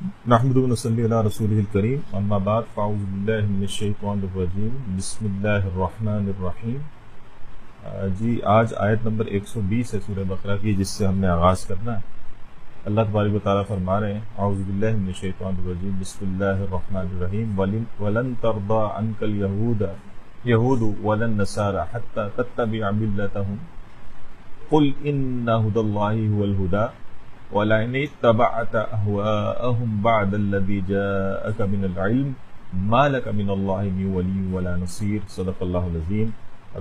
نحمده ونصلي على رسوله الكريم اما بعد فاعوذ باللہ من الشیطان الرجیم بسم اللہ الرحمن الرحیم۔ جی آج آیت نمبر 120 ہے سورہ بقرہ کی، جس سے ہم نے آغاز کرنا ہے۔ اللہ تبارک و تعالیٰ فرما رہے ہیں اعوذ باللہ من الشیطان الرجیم بسم اللہ الرحمن الرحیم ولن ترضى عنك اليهود ولا النصارى حتى تتبع ملتهم قل ان هدى الله هو الهدى وَلَئِنِ اتَّبَعْتَ أَهْوَاءَهُمْ بَعْدَ الَّذِي جَاءَكَ مِنَ الْعِلْمِ مَا لَكَ مِنَ اللَّهِ مِن وَلِيٍّ وَلَا نَصِيرٍ صدق اللہ العظیم۔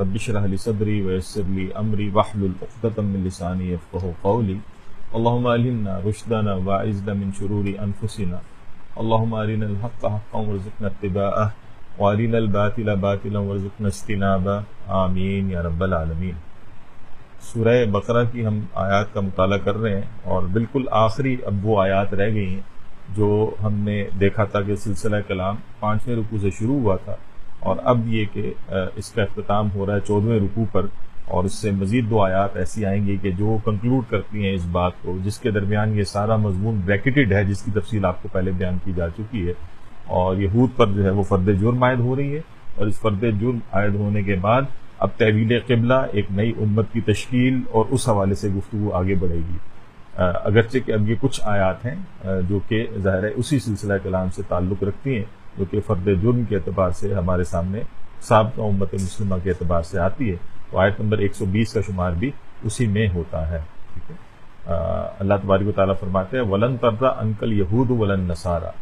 رب اشرح لي صدری ويسر لي أمری واحلل عقدة من لسانی يفقهوا قولی۔ اللهم ألهمنا رشدنا وأعذنا من شرور أنفسنا، اللهم أرنا الحق حقا وارزقنا اتباعه وأرنا الباطل باطلا وارزقنا اجتنابه آمین یا رب العالمین۔ سورہ بقرہ کی ہم آیات کا مطالعہ کر رہے ہیں، اور بالکل آخری اب وہ آیات رہ گئی ہیں جو ہم نے دیکھا تھا کہ سلسلہ کلام 5ویں رکوع سے شروع ہوا تھا، اور اب یہ کہ اس کا اختتام ہو رہا ہے 14ویں رکوع پر، اور اس سے مزید 2 آیات ایسی آئیں گی کہ جو کنکلوڈ کرتی ہیں اس بات کو، جس کے درمیان یہ سارا مضمون بریکٹڈ ہے، جس کی تفصیل آپ کو پہلے بیان کی جا چکی ہے، اور یہود پر جو ہے وہ فرد جرم عائد ہو رہی ہے، اور اس فرد جرم عائد ہونے کے بعد اب تحویل قبلہ، ایک نئی امت کی تشکیل، اور اس حوالے سے گفتگو آگے بڑھے گی۔ اگرچہ کہ اب یہ کچھ آیات ہیں جو کہ ظاہر ہے اسی سلسلہ کلام سے تعلق رکھتی ہیں، جو کہ فرد جرم کے اعتبار سے ہمارے سامنے سابقہ امت مسلمہ کے اعتبار سے آتی ہے، تو آیت نمبر 120 کا شمار بھی اسی میں ہوتا ہے۔ ٹھیک ہے، اللہ تبارک و تعالیٰ فرماتے ہیں وَلَن تَرْضَىٰ عَنكَ الْيَهُودُ وَلَا النَّصَارَىٰ،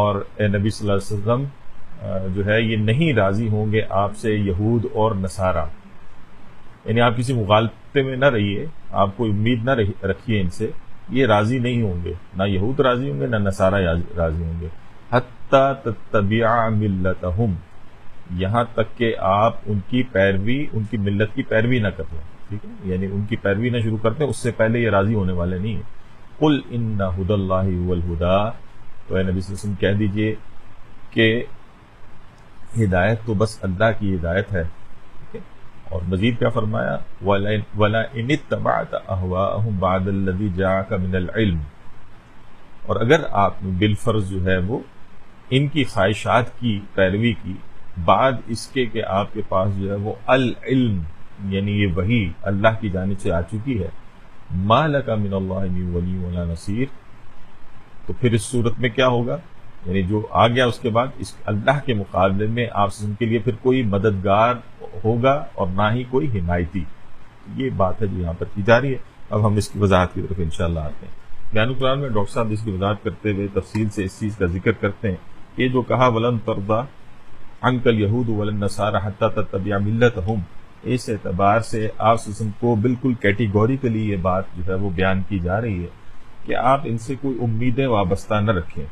اور اے نبی صلی اللہ علیہ وسلم جو ہے یہ نہیں راضی ہوں گے آپ سے یہود اور نصارہ، یعنی آپ کسی مغالطے میں نہ رہیے، آپ کو امید نہ رکھیے ان سے، یہ راضی نہیں ہوں گے، نہ یہود راضی ہوں گے نہ نصارہ راضی ہوں گے۔ حتی تتبع ملتہم، یہاں تک کہ آپ ان کی پیروی، ان کی ملت کی پیروی نہ کر لیں، ٹھیک ہے، یعنی ان کی پیروی نہ شروع کرتے، اس سے پہلے یہ راضی ہونے والے نہیں ہیں۔ قل ان ھدی اللہ ھو الھدی، تو اے نبی صلی اللہ علیہ وسلم کہہ دیجئے کہ ہدایت تو بس اللہ کی ہدایت ہے، ٹھیک ہے، اور مزید کیا فرمایا وَلَئِنِ اتَّبَعْتَ أَهْوَاءَهُمْ بَعْدَ الَّذِي جَاءَكَ مِنَ الْعِلْمِ، اور اگر آپ نے بالفرض جو ہے وہ ان کی خواہشات کی پیروی کی بعد اس کے کہ آپ کے پاس جو ہے وہ العلم، یعنی یہ وحی اللہ کی جانب سے آ چکی ہے، مَا لَكَ مِنَ اللَّهِ مِن وَلِيٍّ وَلَا نَصِيرٍ، تو پھر اس صورت میں کیا ہوگا، یعنی جو آ گیا اس کے بعد اس اللہ کے مقابلے میں آپ کے لیے پھر کوئی مددگار ہوگا اور نہ ہی کوئی حمایتی۔ یہ بات ہے جو یہاں پر کی جا رہی ہے۔ اب ہم اس کی وضاحت کی طرف انشاءاللہ آتے ہیں۔ بیان قرآن میں ڈاکٹر صاحب اس کی وضاحت کرتے ہوئے تفصیل سے اس چیز کا ذکر کرتے ہیں کہ جو کہا وَلَن تَرْضَىٰ عَنكَ الْيَهُودُ وَلَا النَّصَارَىٰ حَتَّىٰ تَتَّبِعَ مِلَّتَهُمْ، اس اعتبار سے آپ کو بالکل کیٹیگوریکلی یہ بات جو ہے وہ بیان کی جا رہی ہے کہ آپ ان سے کوئی امیدیں وابستہ نہ رکھیں،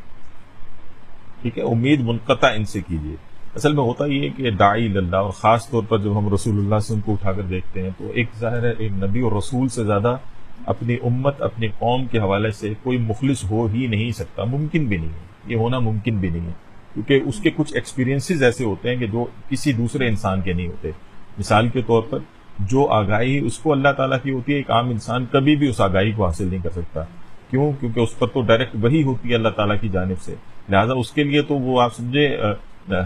ٹھیک ہے، امید منقطع ان سے کیجیے۔ اصل میں ہوتا یہ ہے کہ داعی اللہ، اور خاص طور پر جب ہم رسول اللہ صلی اللہ علیہ وسلم کو اٹھا کر دیکھتے ہیں تو ایک ظاہر ہے ایک نبی اور رسول سے زیادہ اپنی امت، اپنی قوم کے حوالے سے کوئی مخلص ہو ہی نہیں سکتا، ممکن بھی نہیں ہے، یہ ہونا ممکن بھی نہیں ہے، کیونکہ اس کے کچھ ایکسپیرینسز ایسے ہوتے ہیں کہ جو کسی دوسرے انسان کے نہیں ہوتے۔ مثال کے طور پر جو آگاہی اس کو اللہ تعالیٰ کی ہوتی ہے، ایک عام انسان کبھی بھی اس آگاہی کو حاصل نہیں کر سکتا۔ کیوں؟ کیونکہ اس پر تو ڈائریکٹ وحی ہوتی ہے اللہ تعالیٰ کی جانب سے، لہٰذا اس کے لیے تو وہ آپ سمجھے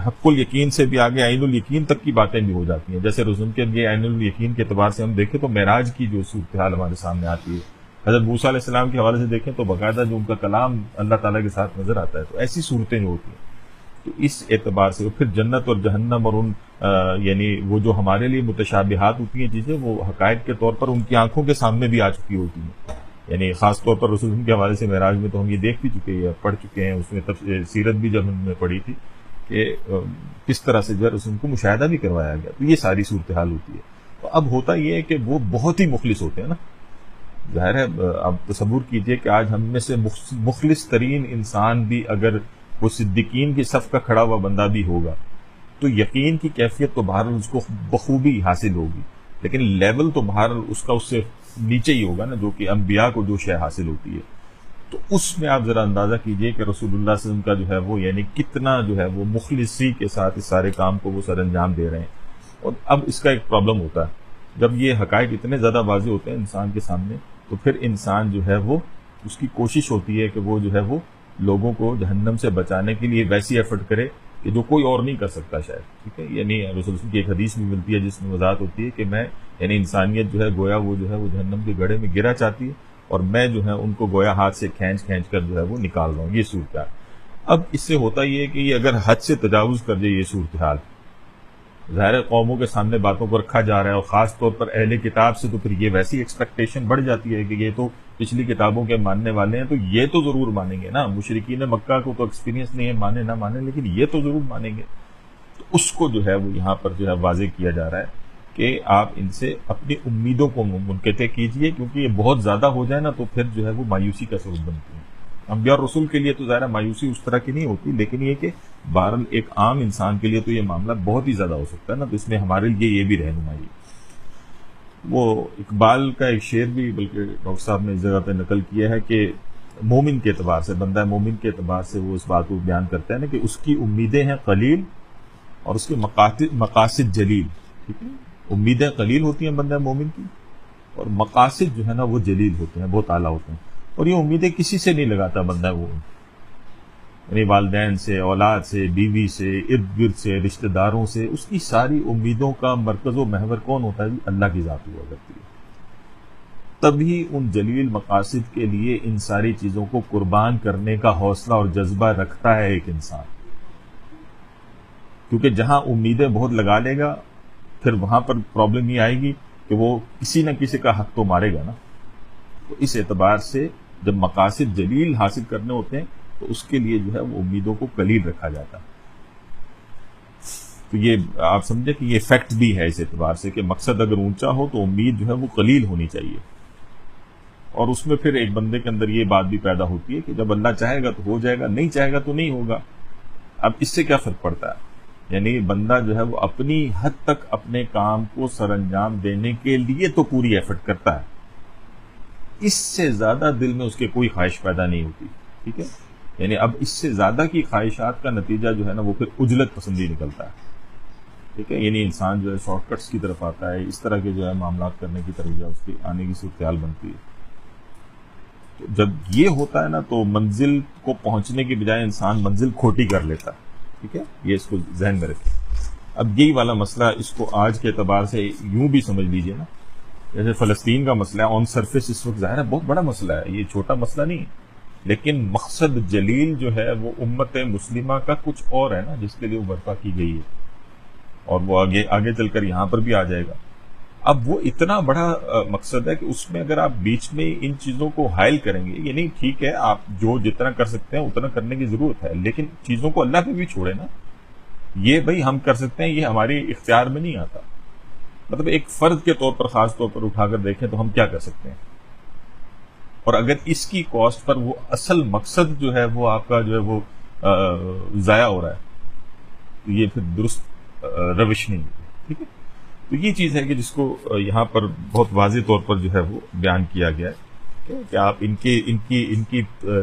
حق الیقین سے بھی آگے عین الیقین تک کی باتیں بھی ہو جاتی ہیں۔ جیسے رسول کے لیے عین الیقین کے اعتبار سے ہم دیکھیں تو معراج کی جو صورتحال ہمارے سامنے آتی ہے، حضرت موسیٰ علیہ السلام کے حوالے سے دیکھیں تو باقاعدہ جو ان کا کلام اللہ تعالیٰ کے ساتھ نظر آتا ہے، تو ایسی صورتیں جو ہوتی ہیں، تو اس اعتبار سے پھر جنت اور جہنم اور ان یعنی وہ جو ہمارے لیے متشابہات ہوتی ہیں چیزیں، وہ حقائق کے طور پر ان کی آنکھوں کے سامنے بھی آ چکی ہوتی ہیں، یعنی خاص طور پر رسول کے حوالے سے معراج میں تو ہم یہ دیکھ بھی چکے ہیں، پڑھ چکے ہیں، اس میں سیرت بھی جب ہم نے پڑھی تھی کہ کس طرح سے جو ہے رسول کو مشاہدہ بھی کروایا گیا، تو یہ ساری صورتحال ہوتی ہے۔ تو اب ہوتا یہ ہے کہ وہ بہت ہی مخلص ہوتے ہیں نا، ظاہر ہے اب تصور کیجئے کہ آج ہم میں سے مخلص ترین انسان بھی اگر وہ صدیقین کی صف کا کھڑا ہوا بندہ بھی ہوگا تو یقین کی کیفیت تو بہرحال اس کو بخوبی حاصل ہوگی، لیکن لیول تو بہرحال اس کا اس سے نیچے ہی ہوگا نا، جو کہ انبیاء کو جو شے حاصل ہوتی ہے۔ تو اس میں آپ ذرا اندازہ کیجئے کہ رسول اللہ صلی اللہ علیہ وسلم کا جو ہے وہ یعنی کتنا جو ہے وہ مخلصی کے ساتھ اس سارے کام کو وہ سر انجام دے رہے ہیں۔ اور اب اس کا ایک پرابلم ہوتا ہے، جب یہ حقائق اتنے زیادہ واضح ہوتے ہیں انسان کے سامنے، تو پھر انسان جو ہے وہ اس کی کوشش ہوتی ہے کہ وہ جو ہے وہ لوگوں کو جہنم سے بچانے کے لیے ویسی ایفرٹ کرے کہ جو کوئی اور نہیں کر سکتا شاید. ٹھیک ہے, یعنی رسول اللہ کی ایک حدیث بھی ملتی ہے جس میں وضاحت ہوتی ہے کہ میں یعنی انسانیت جو ہے گویا وہ جو ہے وہ جہنم کے گڑھے میں گرا چاہتی ہے اور میں جو ہے ان کو گویا ہاتھ سے کھینچ کر جو ہے وہ نکال رہا ہوں. یہ صورتحال. اب اس سے ہوتا یہ ہے کہ یہ اگر حد سے تجاوز کر جائے یہ صورتحال, ظاہر قوموں کے سامنے باتوں کو رکھا جا رہا ہے اور خاص طور پر اہل کتاب سے, تو پھر یہ ویسی ایکسپیکٹیشن بڑھ جاتی ہے کہ یہ تو پچھلی کتابوں کے ماننے والے ہیں تو یہ تو ضرور مانیں گے نا. مشرکین مکہ کو تو ایکسپیرینس نہیں ہے, مانے نہ مانے, لیکن یہ تو ضرور مانیں گے. تو اس کو جو ہے وہ یہاں پر جو ہے واضح کیا جا رہا ہے کہ آپ ان سے اپنی امیدوں کو منقطع کیجئے, کیونکہ یہ بہت زیادہ ہو جائے نا تو پھر جو ہے وہ مایوسی کا سبب بنتی ہے. انبیاء اور رسول کے لیے تو ظاہر مایوسی اس طرح کی نہیں ہوتی, لیکن یہ کہ بہرحال ایک عام انسان کے لیے تو یہ معاملہ بہت ہی زیادہ ہو سکتا ہے نا. تو اس میں ہمارے لیے یہ بھی رہنمائی. وہ اقبال کا ایک شعر بھی بلکہ ڈاکٹر صاحب نے اس جگہ پہ نقل کیا ہے کہ مومن کے اعتبار سے, بندہ مومن کے اعتبار سے وہ اس بات کو بیان کرتا ہے نا کہ اس کی امیدیں ہیں قلیل اور اس کے مقاصد جلیل. ٹھیک ہے, امیدیں قلیل ہوتی ہیں بندہ مومن کی اور مقاصد جو ہے نا وہ جلیل ہوتے ہیں, بہت اعلیٰ ہوتے ہیں. اور یہ امیدیں کسی سے نہیں لگاتا بندہ وہ, یعنی والدین سے, اولاد سے, بیوی سے, ارد گرد سے, رشتہ داروں سے. اس کی ساری امیدوں کا مرکز و محور کون ہوتا ہے؟ اللہ کی ذات ہوا کرتی ہے. تبھی ان جلیل مقاصد کے لیے ان ساری چیزوں کو قربان کرنے کا حوصلہ اور جذبہ رکھتا ہے ایک انسان, کیونکہ جہاں امیدیں بہت لگا لے گا پھر وہاں پر پرابلم یہ آئے گی کہ وہ کسی نہ کسی کا حق تو مارے گا نا. تو اس اعتبار سے جب مقاصد جلیل حاصل کرنے ہوتے ہیں تو اس کے لیے جو ہے وہ امیدوں کو قلیل رکھا جاتا ہے. تو یہ آپ سمجھے کہ یہ فیکٹ بھی ہے اس اعتبار سے کہ مقصد اگر اونچا ہو تو امید جو ہے وہ قلیل ہونی چاہیے. اور اس میں پھر ایک بندے کے اندر یہ بات بھی پیدا ہوتی ہے کہ جب اللہ چاہے گا تو ہو جائے گا, نہیں چاہے گا تو نہیں ہوگا. اب اس سے کیا فرق پڑتا ہے؟ یعنی بندہ جو ہے وہ اپنی حد تک اپنے کام کو سر انجام دینے کے لیے تو پوری ایفرٹ کرتا ہے, اس سے زیادہ دل میں اس کے کوئی خواہش پیدا نہیں ہوتی. ٹھیک ہے, یعنی اب اس سے زیادہ کی خواہشات کا نتیجہ جو ہے نا وہ پھر عجلت پسندی نکلتا ہے. ٹھیک ہے, یعنی انسان جو ہے شارٹ کٹس کی طرف آتا ہے, اس طرح کے جو ہے معاملات کرنے کی طرف جو ہے اس کی آنے کی صورتحال بنتی ہے. تو جب یہ ہوتا ہے نا تو منزل کو پہنچنے کی بجائے انسان منزل کھوٹی کر لیتا ہے. ٹھیک ہے, یہ اس کو ذہن میں رکھیں. اب یہی والا مسئلہ اس کو آج کے اعتبار سے یوں بھی سمجھ لیجئے نا, جیسے فلسطین کا مسئلہ ہے, آن سرفیس اس وقت ظاہر ہے بہت بڑا مسئلہ ہے, یہ چھوٹا مسئلہ نہیں ہے, لیکن مقصد جلیل جو ہے وہ امت مسلمہ کا کچھ اور ہے نا جس کے لیے وہ برپا کی گئی ہے, اور وہ آگے چل کر یہاں پر بھی آ جائے گا. اب وہ اتنا بڑا مقصد ہے کہ اس میں اگر آپ بیچ میں ان چیزوں کو حائل کریں گے, یعنی ٹھیک ہے آپ جو جتنا کر سکتے ہیں اتنا کرنے کی ضرورت ہے, لیکن چیزوں کو اللہ پہ بھی چھوڑے نا. یہ بھائی ہم کر سکتے ہیں, یہ ہماری اختیار میں نہیں آتا. مطلب ایک فرد کے طور پر خاص طور پر اٹھا کر دیکھیں تو ہم کیا کر سکتے ہیں, اور اگر اس کی کاسٹ پر وہ اصل مقصد جو ہے وہ آپ کا جو ہے وہ ضائع ہو رہا ہے تو یہ پھر درست روش نہیں ہے. ٹھیک ہے, تو یہ چیز ہے کہ جس کو یہاں پر بہت واضح طور پر جو ہے وہ بیان کیا گیا ہے کہ آپ ان کی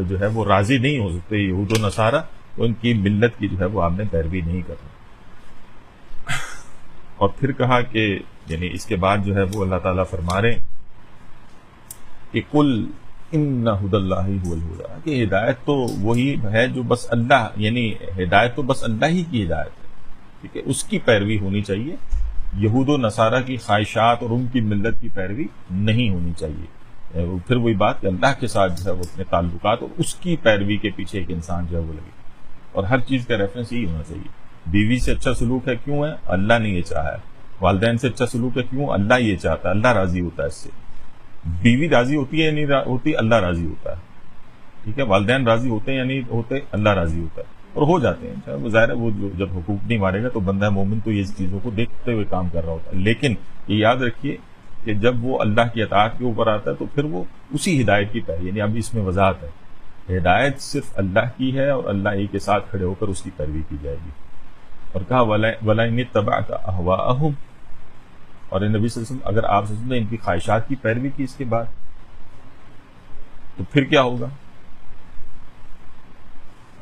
جو ہے وہ راضی نہیں ہو سکتے یہود و نصارہ, تو ان کی ملت کی جو ہے وہ آپ نے پیروی نہیں کرنا. اور پھر کہا کہ یعنی اس کے بعد جو ہے وہ اللہ تعالیٰ فرما رہے ہیں کہ قل ان ھدی اللہ ھو الھدی, کہ ہدایت تو وہی ہے جو بس اللہ, یعنی ہدایت تو بس اللہ ہی کی ہدایت ہے. ٹھیک ہے, اس کی پیروی ہونی چاہیے, یہود و نصارہ کی خواہشات اور ان کی ملت کی پیروی نہیں ہونی چاہیے. پھر وہی بات کہ اللہ کے ساتھ جو ہے وہ اپنے تعلقات اور اس کی پیروی کے پیچھے ایک انسان جو ہے وہ لگے, اور ہر چیز کا ریفرنس یہی ہونا چاہیے. بیوی سے اچھا سلوک ہے کیوں ہے؟ اللہ نے یہ چاہا ہے. والدین سے اچھا سلوک ہے کیوں؟ اللہ یہ چاہتا ہے, اللہ راضی ہوتا ہے اس سے. بیوی راضی ہوتی ہے یا نہیں ہوتی؟ اللہ راضی ہوتا ہے. ٹھیک ہے, والدین راضی ہوتے ہیں یا نہیں ہوتے؟ اللہ راضی ہوتا ہے, اور ہو جاتے ہیں. وہ ظاہر ہے وہ جب حقوق نہیں مارے گا تو بندہ مومن تو یہ چیزوں کو دیکھتے ہوئے کام کر رہا ہوتا ہے. لیکن یہ یاد رکھیے کہ جب وہ اللہ کی اطاعت کے اوپر آتا ہے تو پھر وہ اسی ہدایت کی پیروی, یعنی اب اس میں وضاحت ہے, ہدایت صرف اللہ کی ہے اور اللہ ہی کے ساتھ کھڑے ہو کر اس کی پیروی کی جائے گی. اور کہا وَلَئِنِ اتَّبَعْتَ أَهْوَاءَهُمْ, اور نبی صلی اللہ علیہ وسلم اگر آپ صلی اللہ علیہ وسلم نے ان کی خواہشات کی پیروی کی اس کے بعد تو پھر کیا ہوگا؟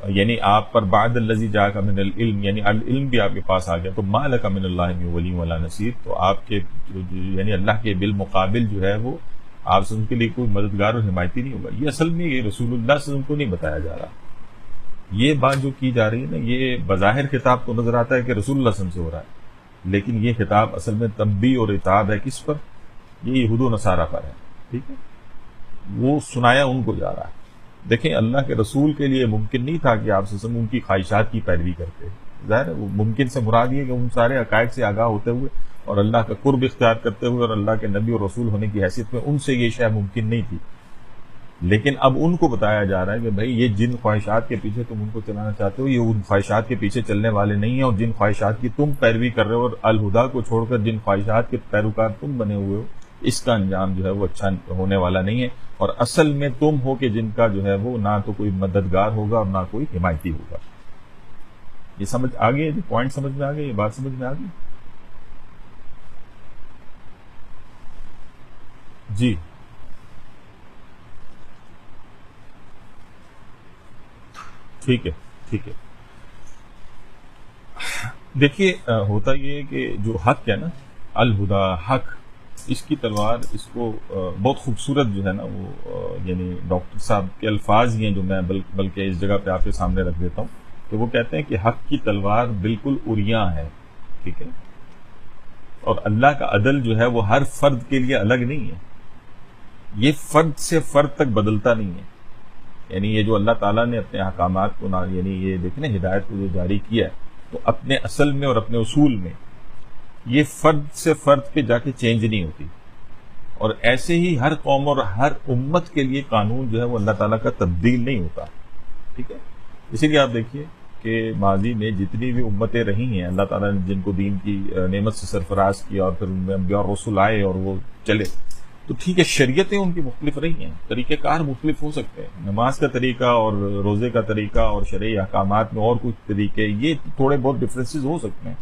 یعنی آپ پر بعد الذی جاءک من العلم, یعنی العلم بھی آپ کے پاس آ گیا تو ما لک من اللہ من ولی ولا نصیر, تو آپ کے یعنی اللہ کے بالمقابل جو ہے وہ آپ سے ان کے لیے کوئی مددگار اور حمایتی نہیں ہوگا. یہ اصل میں یہ رسول اللہ صلی اللہ علیہ وسلم کو نہیں بتایا جا رہا. یہ بات جو کی جا رہی ہے نا، یہ بظاہر خطاب تو نظر آتا ہے کہ رسول اللہ صلی اللہ علیہ وسلم سے ہو رہا ہے، لیکن یہ خطاب اصل میں تنبیہ اور عتاب ہے کس پر؟ یہ یہود و نصارہ پر ہے. ٹھیک ہے، وہ سنایا ان کو جا رہا ہے. دیکھیں اللہ کے رسول کے لیے ممکن نہیں تھا کہ آپ صلی اللہ علیہ وسلم ان کی خواہشات کی پیروی کرتے. ظاہر ہے وہ ممکن سے مراد یہ کہ ان سارے عقائد سے آگاہ ہوتے ہوئے اور اللہ کا قرب اختیار کرتے ہوئے اور اللہ کے نبی اور رسول ہونے کی حیثیت میں ان سے یہ شے ممکن نہیں تھی. لیکن اب ان کو بتایا جا رہا ہے کہ بھائی یہ جن خواہشات کے پیچھے تم ان کو چلانا چاہتے ہو، یہ ان خواہشات کے پیچھے چلنے والے نہیں ہیں، اور جن خواہشات کی تم پیروی کر رہے ہو اور الہدا کو چھوڑ کر جن خواہشات کے پیروکار تم بنے ہوئے ہو، اس کا انجام جو ہے وہ اچھا ہونے والا نہیں ہے. اور اصل میں تم ہو کہ جن کا جو ہے وہ نہ تو کوئی مددگار ہوگا اور نہ کوئی حمایتی ہوگا. یہ سمجھ آ گئی؟ پوائنٹ سمجھ میں آ گئی؟ یہ بات سمجھ میں آ گئی؟ جی ٹھیک ہے. ٹھیک ہے، دیکھیے ہوتا یہ ہے کہ جو حق ہے نا، الہدا حق، اس کی تلوار اس کو بہت خوبصورت جو ہے نا وہ یعنی ڈاکٹر صاحب کے الفاظ ہی ہیں جو میں بلکہ اس جگہ پہ آپ کے سامنے رکھ دیتا ہوں. کہ وہ کہتے ہیں کہ حق کی تلوار بالکل عریاں ہے. ٹھیک ہے، اور اللہ کا عدل جو ہے وہ ہر فرد کے لیے الگ نہیں ہے، یہ فرد سے فرد تک بدلتا نہیں ہے. یعنی یہ جو اللہ تعالیٰ نے اپنے احکامات کو یعنی یہ دیکھیں نا ہدایت کو جو جاری کیا ہے، تو اپنے اصل میں اور اپنے اصول میں یہ فرد سے فرد پہ جا کے چینج نہیں ہوتی. اور ایسے ہی ہر قوم اور ہر امت کے لیے قانون جو ہے وہ اللہ تعالیٰ کا تبدیل نہیں ہوتا. ٹھیک ہے، اسی لیے آپ دیکھیے کہ ماضی میں جتنی بھی امتیں رہی ہیں، اللہ تعالیٰ نے جن کو دین کی نعمت سے سرفراز کیا اور پھر ان میں انبیاء اور رسول آئے اور وہ چلے، تو ٹھیک ہے شریعتیں ان کی مختلف رہی ہیں، طریقہ کار مختلف ہو سکتے ہیں، نماز کا طریقہ اور روزے کا طریقہ اور شرعی احکامات میں اور کچھ طریقے، یہ تھوڑے بہت ڈفرینسز ہو سکتے ہیں،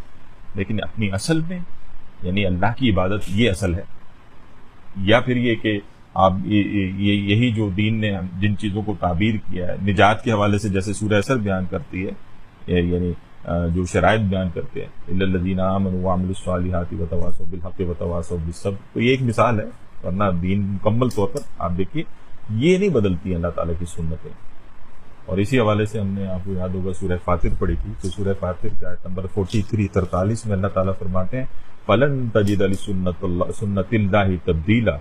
لیکن اپنی اصل میں یعنی اللہ کی عبادت یہ اصل ہے. یا پھر یہ کہ آپ یہی جو دین نے جن چیزوں کو تعبیر کیا ہے نجات کے حوالے سے، جیسے سورہ اثر بیان کرتی ہے، یعنی جو شرائط بیان کرتے ہیں الا الذین آمنوا وعملوا الصالحات وتواصوا بالحق وتواصوا بالصبر، تو یہ ایک مثال ہے. ورنہ دین مکمل طور پر آپ دیکھیے یہ نہیں بدلتی ہیں اللہ تعالیٰ کی سنتیں. اور اسی حوالے سے ہم نے آپ کو یاد ہوگا سورہ فاطر پڑھی تھی، تو سورہ فاطر کی آیت نمبر 43 میں اللہ تعالیٰ فرماتے ہیں فَلَن تَجِدَ لِسُنَّتِ اللَّهِ تَبْدِيلًا،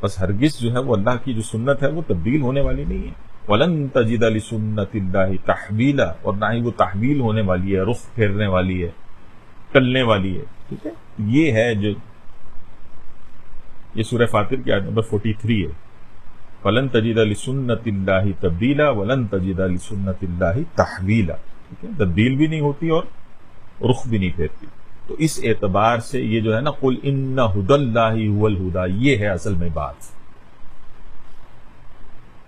بس ہرگز جو ہے وہ اللہ کی جو سنت ہے وہ تبدیل ہونے والی نہیں ہے. وَلَن تَجِدَ لِسُنَّتِ اللَّهِ تَحْوِيلًا، اور نہ ہی وہ تحویل ہونے والی ہے، رخ پھیرنے والی ہے، ٹلنے والی ہے. ٹھیک ہے، یہ ہے جو یہ سورہ فاطر کی آیت نمبر 43 ہے. فَلَن تَجِدَ لِسُنَّتِ اللَّهِ تَبْدِيلًا وَلَن تَجِدَ لِسُنَّتِ اللَّهِ تَحْوِيلًا. ٹھیک ہے، تبدیل بھی نہیں ہوتی اور رخ بھی نہیں پھیرتی. تو اس اعتبار سے یہ جو ہے نا قُلْ إِنَّ هُدَى اللَّهِ هُوَ الْهُدَى، یہ ہے اصل میں بات.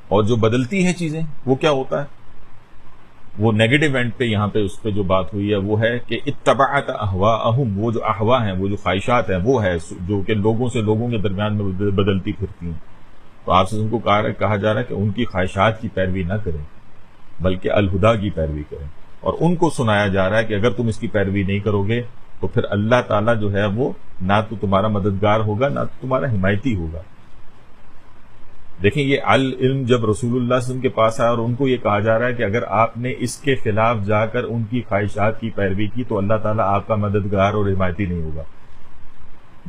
اور جو بدلتی ہیں چیزیں وہ کیا ہوتا ہے؟ وہ نیگیٹو اینڈ پہ یہاں پہ اس پہ جو بات ہوئی ہے وہ ہے کہ اتبعت اہواءہم، وہ جو احوا ہیں، وہ جو خواہشات ہیں، وہ ہے جو کہ لوگوں سے لوگوں کے درمیان میں بدلتی پھرتی ہیں. تو آپ سے ان کو کہا جا رہا ہے کہ ان کی خواہشات کی پیروی نہ کریں بلکہ الہدا کی پیروی کریں. اور ان کو سنایا جا رہا ہے کہ اگر تم اس کی پیروی نہیں کرو گے تو پھر اللہ تعالیٰ جو ہے وہ نہ تو تمہارا مددگار ہوگا نہ تو تمہارا حمایتی ہوگا. دیکھیں یہ علم جب رسول اللہ صلی اللہ علیہ وسلم کے پاس آیا اور ان کو یہ کہا جا رہا ہے کہ اگر آپ نے اس کے خلاف جا کر ان کی خواہشات کی پیروی کی تو اللہ تعالیٰ آپ کا مددگار اور حمایتی نہیں ہوگا.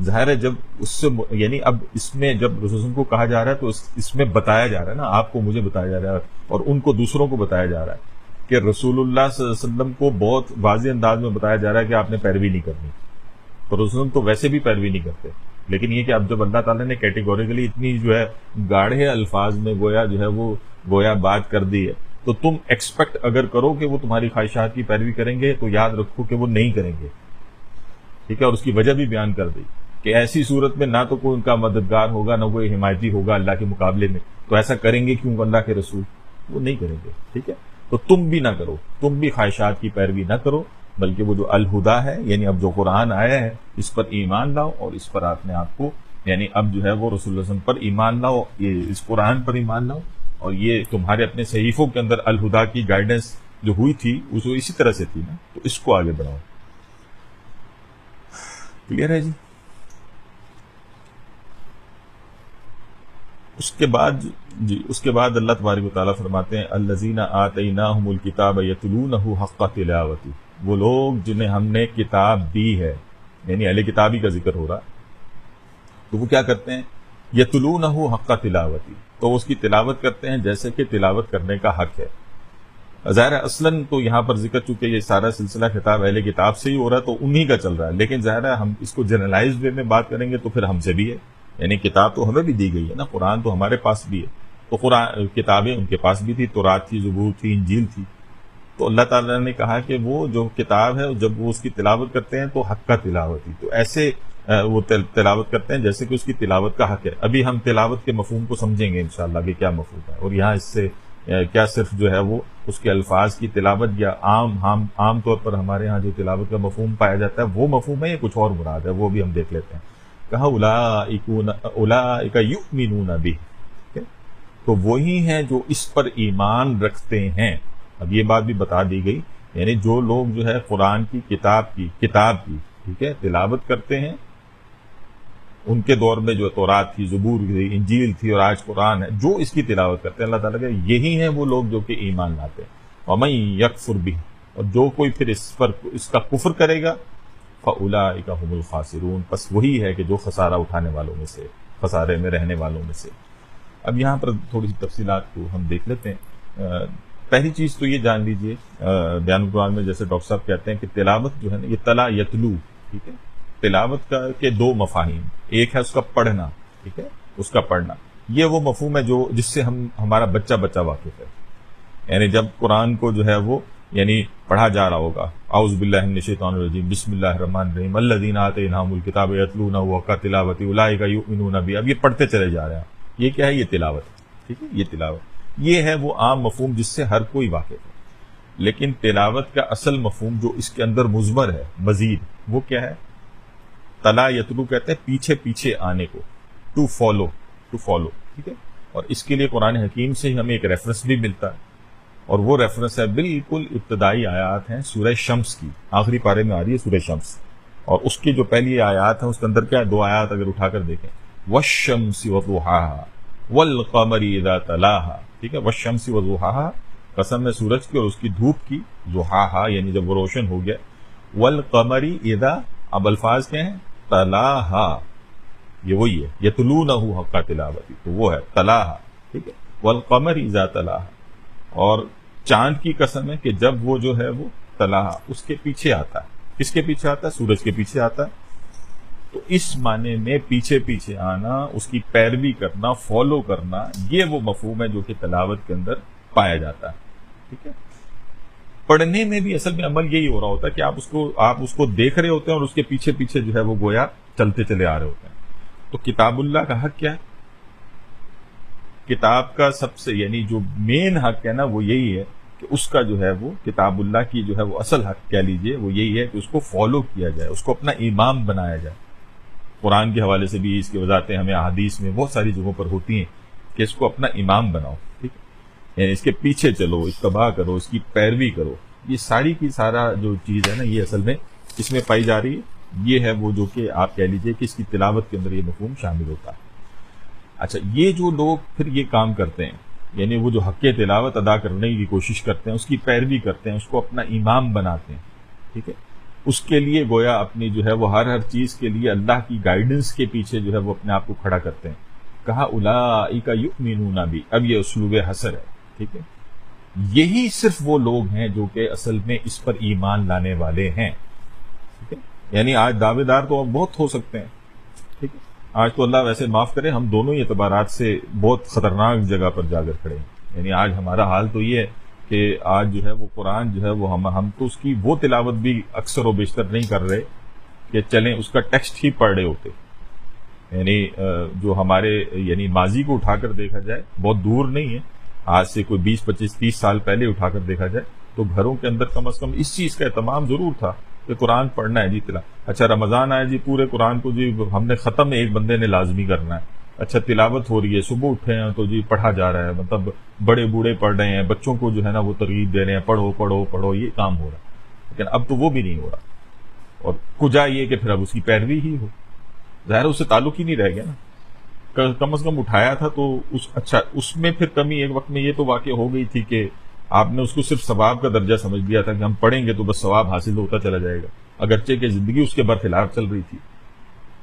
ظاہر ہے جب اس سے یعنی اب اس میں جب رسول اللہ علیہ وسلم کو کہا جا رہا ہے تو اس میں بتایا جا رہا ہے نا، آپ کو مجھے بتایا جا رہا ہے اور ان کو دوسروں کو بتایا جا رہا ہے کہ رسول اللہ صلی اللہ علیہ وسلم کو بہت واضح انداز میں بتایا جا رہا ہے کہ آپ نے پیروی نہیں کرنی. تو رسول اللہ تو ویسے بھی پیروی نہیں کرتے، لیکن یہ کہ اب جب اللہ تعالیٰ نے کیٹیگوریکلی اتنی جو ہے گاڑھے الفاظ میں گویا جو ہے وہ گویا بات کر دی ہے، تو تم ایکسپیکٹ اگر کرو کہ وہ تمہاری خواہشات کی پیروی کریں گے تو یاد رکھو کہ وہ نہیں کریں گے. ٹھیک ہے، اور اس کی وجہ بھی بیان کر دی کہ ایسی صورت میں نہ تو کوئی ان کا مددگار ہوگا نہ کوئی حمایتی ہوگا اللہ کے مقابلے میں. تو ایسا کریں گے کیوں اللہ کے رسول؟ وہ نہیں کریں گے. ٹھیک ہے، تو تم بھی نہ کرو، تم بھی خواہشات کی پیروی نہ کرو، بلکہ وہ جو الہدا ہے یعنی اب جو قرآن آیا ہے اس پر ایمان لاؤ، اور اس پر آپ نے آپ کو یعنی اب جو ہے وہ رسول اللہ صلی اللہ علیہ وسلم پر ایمان لاؤ، یہ اس قرآن پر ایمان لاؤ، اور یہ تمہارے اپنے صحیفوں کے اندر الہدا کی گائیڈنس جو ہوئی تھی وہ اسی طرح سے تھی نا، تو اس کو آگے بڑھاؤ. کلیئر ہے جی؟ اس کے بعد اللہ تبارک و تعالیٰ فرماتے ہیں الذین آتیناہم الکتاب یتلونہ حق تلاوتی، وہ لوگ جنہیں ہم نے کتاب دی ہے، یعنی اہل کتابی کا ذکر ہو رہا، تو وہ کیا کرتے ہیں؟ یتلونہ حق تلاوتی، تو وہ اس کی تلاوت کرتے ہیں جیسے کہ تلاوت کرنے کا حق ہے۔ ظاہر ہے اصلاً تو یہاں پر ذکر چونکہ یہ سارا سلسلہ خطاب اہل کتاب سے ہی ہو رہا ہے تو انہی کا چل رہا ہے، لیکن ظاہر ہے ہم اس کو جنرلائز وے میں بات کریں گے تو پھر ہم سے بھی ہے، یعنی کتاب تو ہمیں بھی دی گئی ہے نا، قرآن تو ہمارے پاس بھی ہے، تو قرآن کتابیں ان کے پاس بھی تھی، تورات تھی، زبور تھی، انجیل تھی، تو اللہ تعالیٰ نے کہا کہ وہ جو کتاب ہے جب وہ اس کی تلاوت کرتے ہیں تو حق کا تلاوتی، تو ایسے وہ تلاوت کرتے ہیں جیسے کہ اس کی تلاوت کا حق ہے۔ ابھی ہم تلاوت کے مفہوم کو سمجھیں گے انشاءاللہ کہ کیا مفہوم ہے، اور یہاں اس سے کیا صرف جو ہے وہ اس کے الفاظ کی تلاوت یا عام طور پر ہمارے ہاں جو تلاوت کا مفہوم پایا جاتا ہے وہ مفہوم ہے یا کچھ اور مراد ہے، وہ بھی ہم دیکھ لیتے ہیں۔ کہا اولئک یؤمنون بہ، تو وہی ہیں جو اس پر ایمان رکھتے ہیں۔ اب یہ بات بھی بتا دی گئی، یعنی جو لوگ جو ہے قرآن کی کتاب کی ٹھیک ہے تلاوت کرتے ہیں، ان کے دور میں جو تورات تھی، زبور تھی، انجیل تھی، اور آج قرآن ہے، جو اس کی تلاوت کرتے ہیں اللہ تعالیٰ کہ یہی ہیں وہ لوگ جو کہ ایمان لاتے ہیں۔ وَمَن يَكْفُرْ بِهِ، اور جو کوئی پھر اس کا کفر کرے گا، فَأُولَٰئِكَ هُمُ الْخَاسِرُونَ، پس وہی ہے کہ جو خسارہ اٹھانے والوں میں سے، خسارے میں رہنے والوں میں سے۔ اب یہاں پر تھوڑی سی تفصیلات کو ہم دیکھ لیتے ہیں۔ پہلی چیز تو یہ جان لیجئے، بیان القرآن میں جیسے ڈاکٹر صاحب کہتے ہیں کہ تلاوت جو ہے نا یہ تلا یتلو، ٹھیک ہے، تلاوت کا کے دو مفاہیم، ایک ہے اس کا پڑھنا، ٹھیک ہے، اس کا پڑھنا، یہ وہ مفہوم ہے جس سے ہمارا بچہ واقف ہے، یعنی جب قرآن کو جو ہے وہ یعنی پڑھا جا رہا ہوگا، اعوذ باللہ من الشیطان الرجیم، بسم اللہ الرحمن الرحیم، الذین آتیناہم الکتاب یتلونہ حق تلاوتہ اولئک یؤمنون بہ، اب یہ پڑھتے چلے جا رہے ہیں، یہ کیا ہے؟ یہ تلاوت، ٹھیک ہے، یہ تلاوت، یہ ہے وہ عام مفہوم جس سے ہر کوئی واقف ہے۔ لیکن تلاوت کا اصل مفہوم جو اس کے اندر مضمر ہے مزید، وہ کیا ہے؟ تلا یتلو کہتے ہیں پیچھے پیچھے آنے کو، ٹو فالو، ٹھیک ہے، اور اس کے لیے قرآن حکیم سے ہمیں ایک ریفرنس بھی ملتا ہے، اور وہ ریفرنس ہے بالکل ابتدائی آیات ہیں سورہ شمس کی، آخری پارے میں آ رہی ہے سورہ شمس، اور اس کی جو پہلی آیات ہیں اس کے اندر کیا ہے؟ دو آیات اگر اٹھا کر دیکھیں، والشمس وضحاها والقمر اذا تلاها، ٹھیک ہے، والشمس وضحاها، قسم ہے سورج کی اور اس کی دھوپ کی، ضحاها یعنی جب وہ روشن ہو گیا، والقمر اذا، اب الفاظ کیا ہیں؟ تلاہا، یہ وہی ہے، یتلونہ حق تلاوتی، تو وہ ہے تلاہا، ٹھیک ہے، والقمر اذا تلاہا، اور چاند کی قسم ہے کہ جب وہ جو ہے وہ تلاہا اس کے پیچھے آتا ہے، کس کے پیچھے آتا ہے؟ سورج کے پیچھے آتا ہے، تو اس معنی میں پیچھے پیچھے آنا، اس کی پیروی کرنا، فالو کرنا، یہ وہ مفہوم ہے جو کہ تلاوت کے اندر پایا جاتا ہے، ٹھیک ہے۔ پڑھنے میں بھی اصل میں عمل یہی ہو رہا ہوتا ہے کہ آپ اس کو دیکھ رہے ہوتے ہیں اور اس کے پیچھے پیچھے جو ہے وہ گویا چلتے چلے آ رہے ہوتے ہیں۔ تو کتاب اللہ کا حق کیا ہے؟ کتاب کا سب سے یعنی جو مین حق ہے نا وہ یہی ہے کہ اس کا جو ہے وہ کتاب اللہ کی جو ہے وہ اصل حق کہہ لیجئے وہ یہی ہے کہ اس کو فالو کیا جائے، اس کو اپنا امام بنایا جائے۔ قرآن کے حوالے سے بھی اس کی وضاحتیں ہمیں احادیث میں بہت ساری جگہوں پر ہوتی ہیں کہ اس کو اپنا امام بناؤ، ٹھیک ہے، یعنی اس کے پیچھے چلو، اتباع کرو، اس کی پیروی کرو، یہ ساری کی سارا جو چیز ہے نا یہ اصل میں اس میں پائی جا رہی ہے، یہ ہے وہ جو کہ آپ کہہ لیجئے کہ اس کی تلاوت کے اندر یہ مفہوم شامل ہوتا ہے۔ اچھا، یہ جو لوگ پھر یہ کام کرتے ہیں، یعنی وہ جو حق تلاوت ادا کرنے کی کوشش کرتے ہیں، اس کی پیروی کرتے ہیں، اس کو اپنا امام بناتے ہیں، ٹھیک ہے، اس کے لیے گویا اپنی جو ہے وہ ہر چیز کے لیے اللہ کی گائیڈنس کے پیچھے جو ہے وہ اپنے آپ کو کھڑا کرتے ہیں۔ کہا اولئک یؤمنون بہ، اب یہ اسلوب حصر ہے، ٹھیک ہے، یہی صرف وہ لوگ ہیں جو کہ اصل میں اس پر ایمان لانے والے ہیں، ٹھیک ہے، یعنی آج دعوے دار تو بہت ہو سکتے ہیں، ٹھیک ہے، آج تو اللہ ویسے معاف کرے ہم دونوں ہی اعتبارات سے بہت خطرناک جگہ پر جا کر کھڑے ہیں، یعنی آج ہمارا حال تو یہ ہے کہ آج جو ہے وہ قرآن جو ہے وہ ہم تو اس کی وہ تلاوت بھی اکثر و بیشتر نہیں کر رہے کہ چلیں اس کا ٹیکسٹ ہی پڑھ رہے ہوتے، یعنی جو ہمارے یعنی ماضی کو اٹھا کر دیکھا جائے بہت دور نہیں ہے، آج سے کوئی 20 25 30 سال پہلے اٹھا کر دیکھا جائے تو گھروں کے اندر کم از کم اس چیز کا اہتمام ضرور تھا کہ قرآن پڑھنا ہے جی، اچھا رمضان آیا جی پورے قرآن کو جی ہم نے ختم ایک بندے نے لازمی کرنا ہے، اچھا تلاوت ہو رہی ہے، صبح اٹھے ہیں تو جی پڑھا جا رہا ہے، مطلب بڑے بوڑھے پڑھ رہے ہیں، بچوں کو جو ہے نا وہ ترغیب دے رہے ہیں، پڑھو پڑھو پڑھو، یہ کام ہو رہا ہے، لیکن اب تو وہ بھی نہیں ہو رہا، اور کجا یہ کہ پھر اب اس کی پیروی ہی ہو، ظاہر اس سے تعلق ہی نہیں رہ گیا نا، کم از کم اٹھایا تھا تو اس میں پھر کمی ایک وقت میں یہ تو واقع ہو گئی تھی کہ آپ نے اس کو صرف ثواب کا درجہ سمجھ لیا تھا کہ ہم پڑھیں گے تو بس ثواب حاصل ہوتا چلا جائے گا، اگرچہ کہ زندگی اس کے برخلاف چل رہی تھی،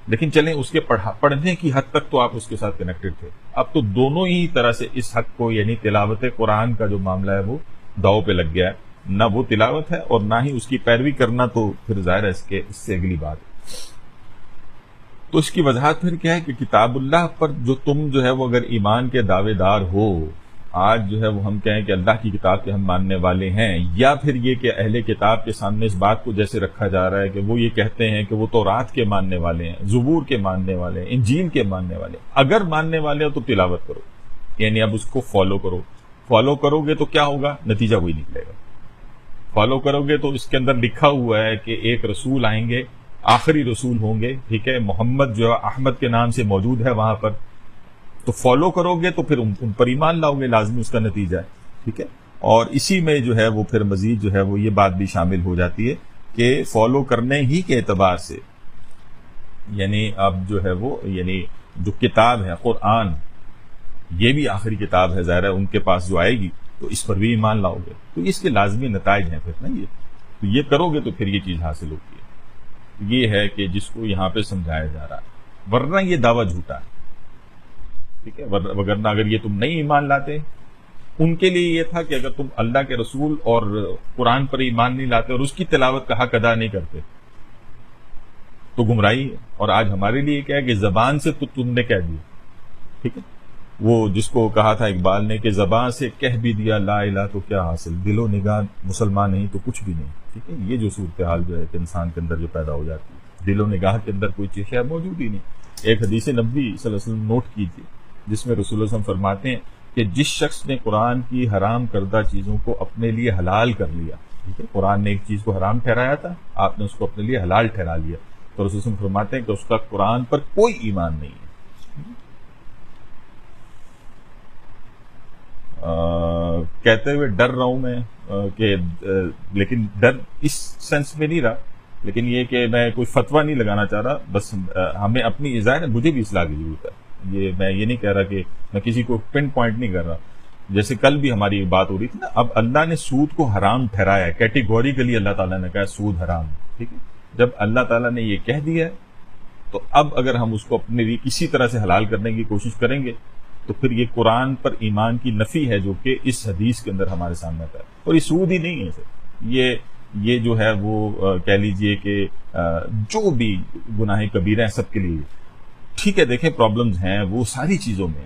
لیکن چلیں اس کے پڑھنے کی حد تک تو آپ اس کے ساتھ کنیکٹڈ تھے۔ اب تو دونوں ہی طرح سے اس حق کو، یعنی تلاوت قرآن کا جو معاملہ ہے وہ داؤ پہ لگ گیا ہے، نہ وہ تلاوت ہے اور نہ ہی اس کی پیروی کرنا، تو پھر ظاہر ہے اس سے اگلی بات ہے۔ تو اس کی وضاحت پھر کیا ہے کہ کتاب اللہ پر جو تم جو ہے وہ اگر ایمان کے دعوے دار ہو، آج جو ہے وہ ہم کہیں کہ اللہ کی کتاب کے ہم ماننے والے ہیں، یا پھر یہ کہ اہل کتاب کے سامنے اس بات کو جیسے رکھا جا رہا ہے کہ وہ یہ کہتے ہیں کہ وہ تورات کے ماننے والے ہیں، زبور کے ماننے والے ہیں، انجیل کے ماننے والے ہیں، اگر ماننے والے ہو تو تلاوت کرو، یعنی اب اس کو فالو کرو گے تو کیا ہوگا، نتیجہ وہی نکلے گا۔ فالو کرو گے تو اس کے اندر لکھا ہوا ہے کہ ایک رسول آئیں گے، آخری رسول ہوں گے، ٹھیک ہے، محمد جو احمد کے نام سے موجود ہے وہاں پر، تو فالو کرو گے تو پھر ان پر ایمان لاؤ گے، لازمی اس کا نتیجہ ہے، ٹھیک ہے۔ اور اسی میں جو ہے وہ پھر مزید جو ہے وہ یہ بات بھی شامل ہو جاتی ہے کہ فالو کرنے ہی کے اعتبار سے، یعنی اب جو ہے وہ، یعنی جو کتاب ہے قرآن، یہ بھی آخری کتاب ہے، ظاہر ہے ان کے پاس جو آئے گی تو اس پر بھی ایمان لاؤ گے، تو اس کے لازمی نتائج ہیں پھر نا یہ، تو یہ کرو گے تو پھر یہ چیز حاصل ہوتی ہے۔ یہ ہے کہ جس کو یہاں پہ سمجھایا جا رہا ہے، ورنہ یہ دعویٰ جھوٹا ہے، ٹھیک ہے، وگرنہ اگر یہ تم نہیں ایمان لاتے، ان کے لیے یہ تھا کہ اگر تم اللہ کے رسول اور قرآن پر ایمان نہیں لاتے اور اس کی تلاوت کا حق ادا نہیں کرتے تو گمراہی ہے۔ اور آج ہمارے لیے کیا ہے کہ زبان سے تو تم نے کہہ دیا، ٹھیک ہے، وہ جس کو کہا تھا اقبال نے کہ زبان سے کہہ بھی دیا لا الہ تو کیا حاصل، دل و نگاہ مسلمان نہیں تو کچھ بھی نہیں، ٹھیک ہے، یہ جو صورتحال جو ہے کہ انسان کے اندر جو پیدا ہو جاتی ہے، دل و نگاہ کے اندر کوئی چیز موجود ہی نہیں۔ ایک حدیث نبوی صلی اللہ علیہ وسلم نوٹ کیجیے جس میں رسول اللہ صلی اللہ علیہ وسلم فرماتے ہیں کہ جس شخص نے قرآن کی حرام کردہ چیزوں کو اپنے لیے حلال کر لیا، ٹھیک ہے، قرآن نے ایک چیز کو حرام ٹھہرایا تھا، آپ نے اس کو اپنے لیے حلال ٹھہرا لیا، تو رسول اللہ صلی اللہ علیہ وسلم فرماتے ہیں کہ اس کا قرآن پر کوئی ایمان نہیں ہے۔ کہتے ہوئے ڈر رہا ہوں میں کہ لیکن ڈر اس سینس میں نہیں رہا، لیکن یہ کہ میں کوئی فتویٰ نہیں لگانا چاہ رہا، بس ہمیں اپنی ظاہر ہے مجھے بھی اصلاح کی ضرورت ہے، میں یہ نہیں کہہ رہا کہ میں کسی کو پن پوائنٹ نہیں کر رہا، جیسے کل بھی ہماری بات ہو رہی تھی نا، اب اللہ نے سود کو حرام ٹھہرایا ہے، کیٹیگوریکلی اللہ تعالیٰ نے کہا سود حرام، ٹھیک ہے، جب اللہ تعالیٰ نے یہ کہہ دیا ہے تو اب اگر ہم اس کو اپنے لیے کسی طرح سے حلال کرنے کی کوشش کریں گے تو پھر یہ قرآن پر ایمان کی نفی ہے جو کہ اس حدیث کے اندر ہمارے سامنے آتا ہے، اور یہ سود ہی نہیں ہے سر، یہ جو ہے وہ کہہ لیجئے کہ جو بھی گناہ کبیرہ ہیں سب کے لیے، ٹھیک ہے، دیکھیں پرابلمز ہیں وہ ساری چیزوں میں،